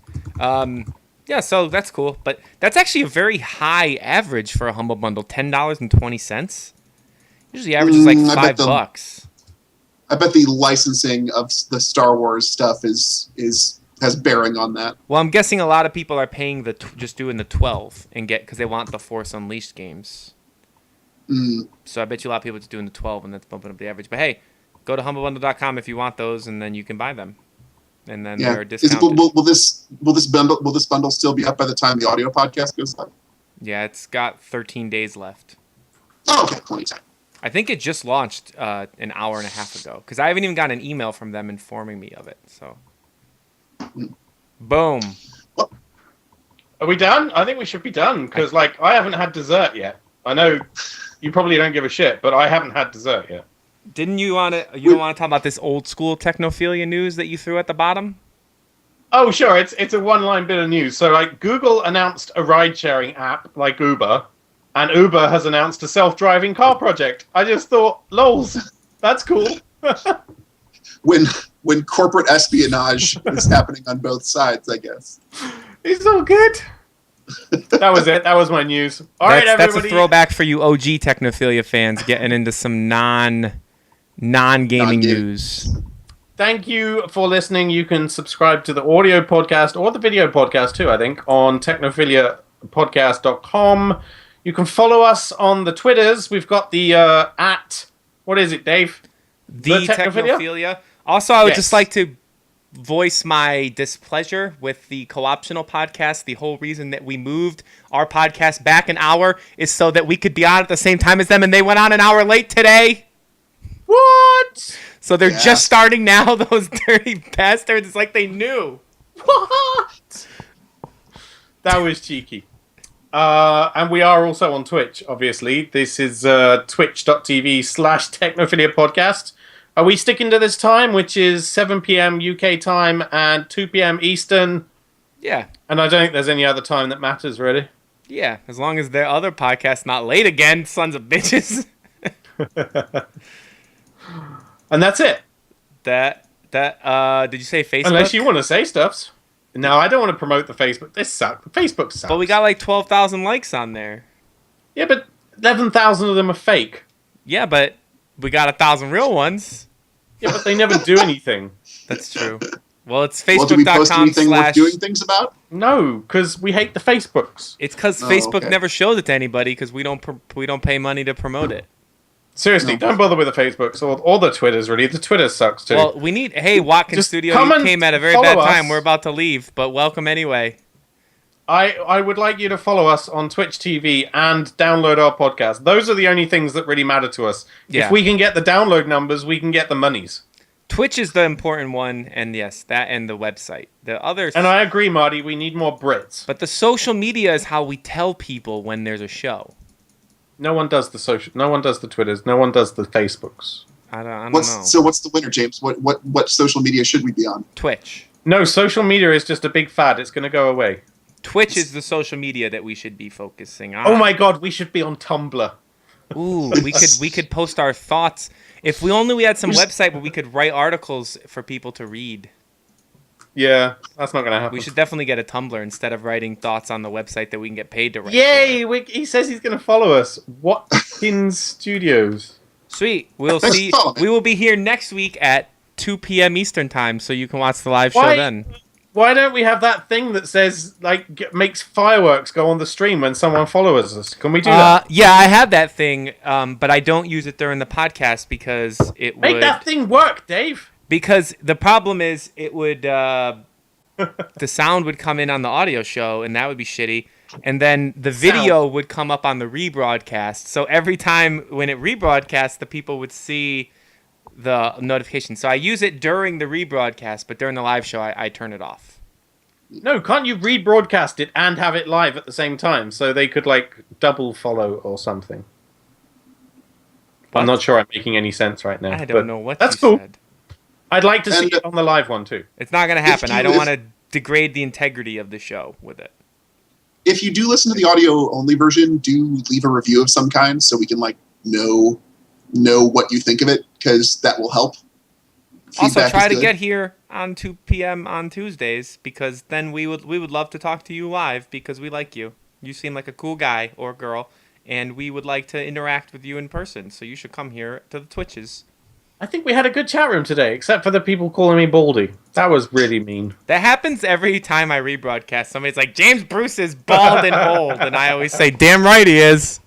Speaker 2: Yeah, so that's cool, but that's actually a very high average for a Humble Bundle, $10.20. Usually average is like $5.
Speaker 3: I bet the licensing of the Star Wars stuff has bearing on that.
Speaker 2: Well, I'm guessing a lot of people are paying just doing the 12 and because they want the Force Unleashed games. So I bet you a lot of people just doing the 12 and that's bumping up the average. But hey, go to humblebundle.com if you want those, and then you can buy them. And then they're discounted.
Speaker 3: Will this bundle still be up by the time the audio podcast goes live?
Speaker 2: Yeah, it's got 13 days left.
Speaker 3: Oh, okay, plenty of time.
Speaker 2: I think it just launched an hour and a half ago because I haven't even got an email from them informing me of it. So, boom.
Speaker 3: Well,
Speaker 1: are we done? I think we should be done because I haven't had dessert yet. I know you probably don't give a shit, but I haven't had dessert yet.
Speaker 2: Didn't you want to? You don't want to talk about this old school Technophilia news that you threw at the bottom?
Speaker 1: Oh, sure. It's a one-line bit of news. So, Google announced a ride-sharing app like Uber, and Uber has announced a self-driving car project. I just thought, lols, that's cool.
Speaker 3: when corporate espionage is happening on both sides, I guess.
Speaker 1: It's all good. That was it. That was my news. All right, everybody.
Speaker 2: That's a throwback for you OG Technophilia fans getting into some non-gaming news.
Speaker 1: Thank you for listening. You can subscribe to the audio podcast or the video podcast too, I think, on technophiliapodcast.com. You can follow us on the Twitters. We've got the what is it, Dave?
Speaker 2: The Technophilia. Also, I would just like to voice my displeasure with the co-optional podcast. The whole reason that we moved our podcast back an hour is so that we could be on at the same time as them, and they went on an hour late today.
Speaker 1: What?
Speaker 2: So they're just starting now, those dirty bastards. It's like they knew.
Speaker 1: What? That was cheeky. And we are also on Twitch, obviously. This is twitch.tv/Technophilia podcast. Are we sticking to this time, which is 7 p.m. UK time and 2 p.m. Eastern?
Speaker 2: Yeah.
Speaker 1: And I don't think there's any other time that matters, really.
Speaker 2: Yeah, as long as their other podcast's not late again, sons of bitches.
Speaker 1: And that's it.
Speaker 2: Did you say Facebook?
Speaker 1: Unless you want to say stuffs. No, I don't want to promote the Facebook. This sucks. Facebook sucks.
Speaker 2: But we got like 12,000 likes on there.
Speaker 1: Yeah, but 11,000 of them are fake.
Speaker 2: Yeah, but we got 1,000 real ones.
Speaker 1: Yeah, but they never do anything.
Speaker 2: That's true. Well, it's
Speaker 3: Well, do we post anything worth
Speaker 2: facebook.com/.
Speaker 3: doing things about?
Speaker 1: No, because we hate the Facebooks.
Speaker 2: It's because
Speaker 3: Oh,
Speaker 2: Facebook
Speaker 3: okay.
Speaker 2: never shows it to anybody because we don't pay money to promote it.
Speaker 1: Seriously,
Speaker 3: No.
Speaker 1: don't bother with the Facebooks or the Twitters, really. The Twitter sucks, too.
Speaker 2: Well, we need. Hey, Watkins
Speaker 1: Just
Speaker 2: Studio,
Speaker 1: come
Speaker 2: you
Speaker 1: and
Speaker 2: came at a very
Speaker 1: follow
Speaker 2: bad
Speaker 1: us.
Speaker 2: time. We're about to leave, but welcome anyway.
Speaker 1: I would like you to follow us on Twitch TV and download our podcast. Those are the only things that really matter to us.
Speaker 2: Yeah.
Speaker 1: If we can get the download numbers, we can get the monies.
Speaker 2: Twitch is the important one, and yes, that and the website. The others.
Speaker 1: And I agree, Marty, we need more Brits.
Speaker 2: But the social media is how we tell people when there's a show.
Speaker 1: No one does the Twitters, no one does the Facebooks.
Speaker 2: I don't know.
Speaker 3: So what's the winner, James? What social media should we be on?
Speaker 2: Twitch.
Speaker 1: No, social media is just a big fad. It's going to go away.
Speaker 2: Twitch is the social media that we should be focusing on.
Speaker 1: Oh my god, we should be on Tumblr.
Speaker 2: Ooh, we could post our thoughts. If we had some website where we could write articles for people to read.
Speaker 1: Yeah, that's not going to happen.
Speaker 2: We should definitely get a Tumblr instead of writing thoughts on the website that we can get paid to write.
Speaker 1: Yay! He says he's going to follow us. Watkins Studios.
Speaker 2: Sweet. We'll
Speaker 3: Thanks
Speaker 2: see.
Speaker 3: for following.
Speaker 2: We will be here next week at 2 p.m. Eastern time, so you can watch the live show
Speaker 1: Why-
Speaker 2: then.
Speaker 1: Why don't we have that thing that says, makes fireworks go on the stream when someone follows us? Can we do that?
Speaker 2: Yeah, I have that thing, but I don't use it during the podcast because it
Speaker 1: Make
Speaker 2: would.
Speaker 1: that thing work, Dave!
Speaker 2: Because the problem is, it would the sound would come in on the audio show, and that would be shitty. And then the video would come up on the rebroadcast. So every time when it rebroadcasts, the people would see the notification. So I use it during the rebroadcast, but during the live show, I turn it off.
Speaker 1: No, can't you rebroadcast it and have it live at the same time so they could, double follow or something?
Speaker 2: What?
Speaker 1: I'm not sure I'm making any sense right now.
Speaker 2: I
Speaker 1: but
Speaker 2: don't know what
Speaker 1: that's
Speaker 2: you
Speaker 1: cool.
Speaker 2: said.
Speaker 1: I'd like to see
Speaker 3: And-
Speaker 1: it on the live one, too.
Speaker 2: It's not going to happen.
Speaker 3: you-
Speaker 2: I don't
Speaker 3: if-
Speaker 2: want to degrade the integrity of the show with it.
Speaker 3: If you do listen to the audio only version, do leave a review of some kind so we can know what you think of it, because that will help.
Speaker 2: Also,
Speaker 3: Feedback
Speaker 2: try
Speaker 3: is
Speaker 2: to
Speaker 3: good.
Speaker 2: get here on 2 p.m. on Tuesdays, because then we would love to talk to you live because we like you. You seem like a cool guy or girl, and we would like to interact with you in person. So you should come here to the Twitches.
Speaker 1: I think we had a good chat room today, except for the people calling me Baldy. That was really mean.
Speaker 2: That happens every time I rebroadcast. Somebody's like, James Bruce is bald and old, and I always say, damn right he is.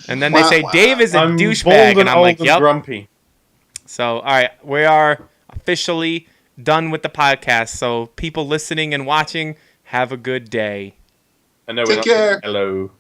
Speaker 2: And then they say, Dave is a
Speaker 1: I'm
Speaker 2: douchebag,
Speaker 1: bald
Speaker 2: and I'm
Speaker 1: old
Speaker 2: like,
Speaker 1: and
Speaker 2: yep.
Speaker 1: grumpy.
Speaker 2: So, all right, we are officially done with the podcast. So, people listening and watching, have a good day.
Speaker 1: I know
Speaker 3: Take
Speaker 1: we're not-
Speaker 3: care.
Speaker 1: Hello.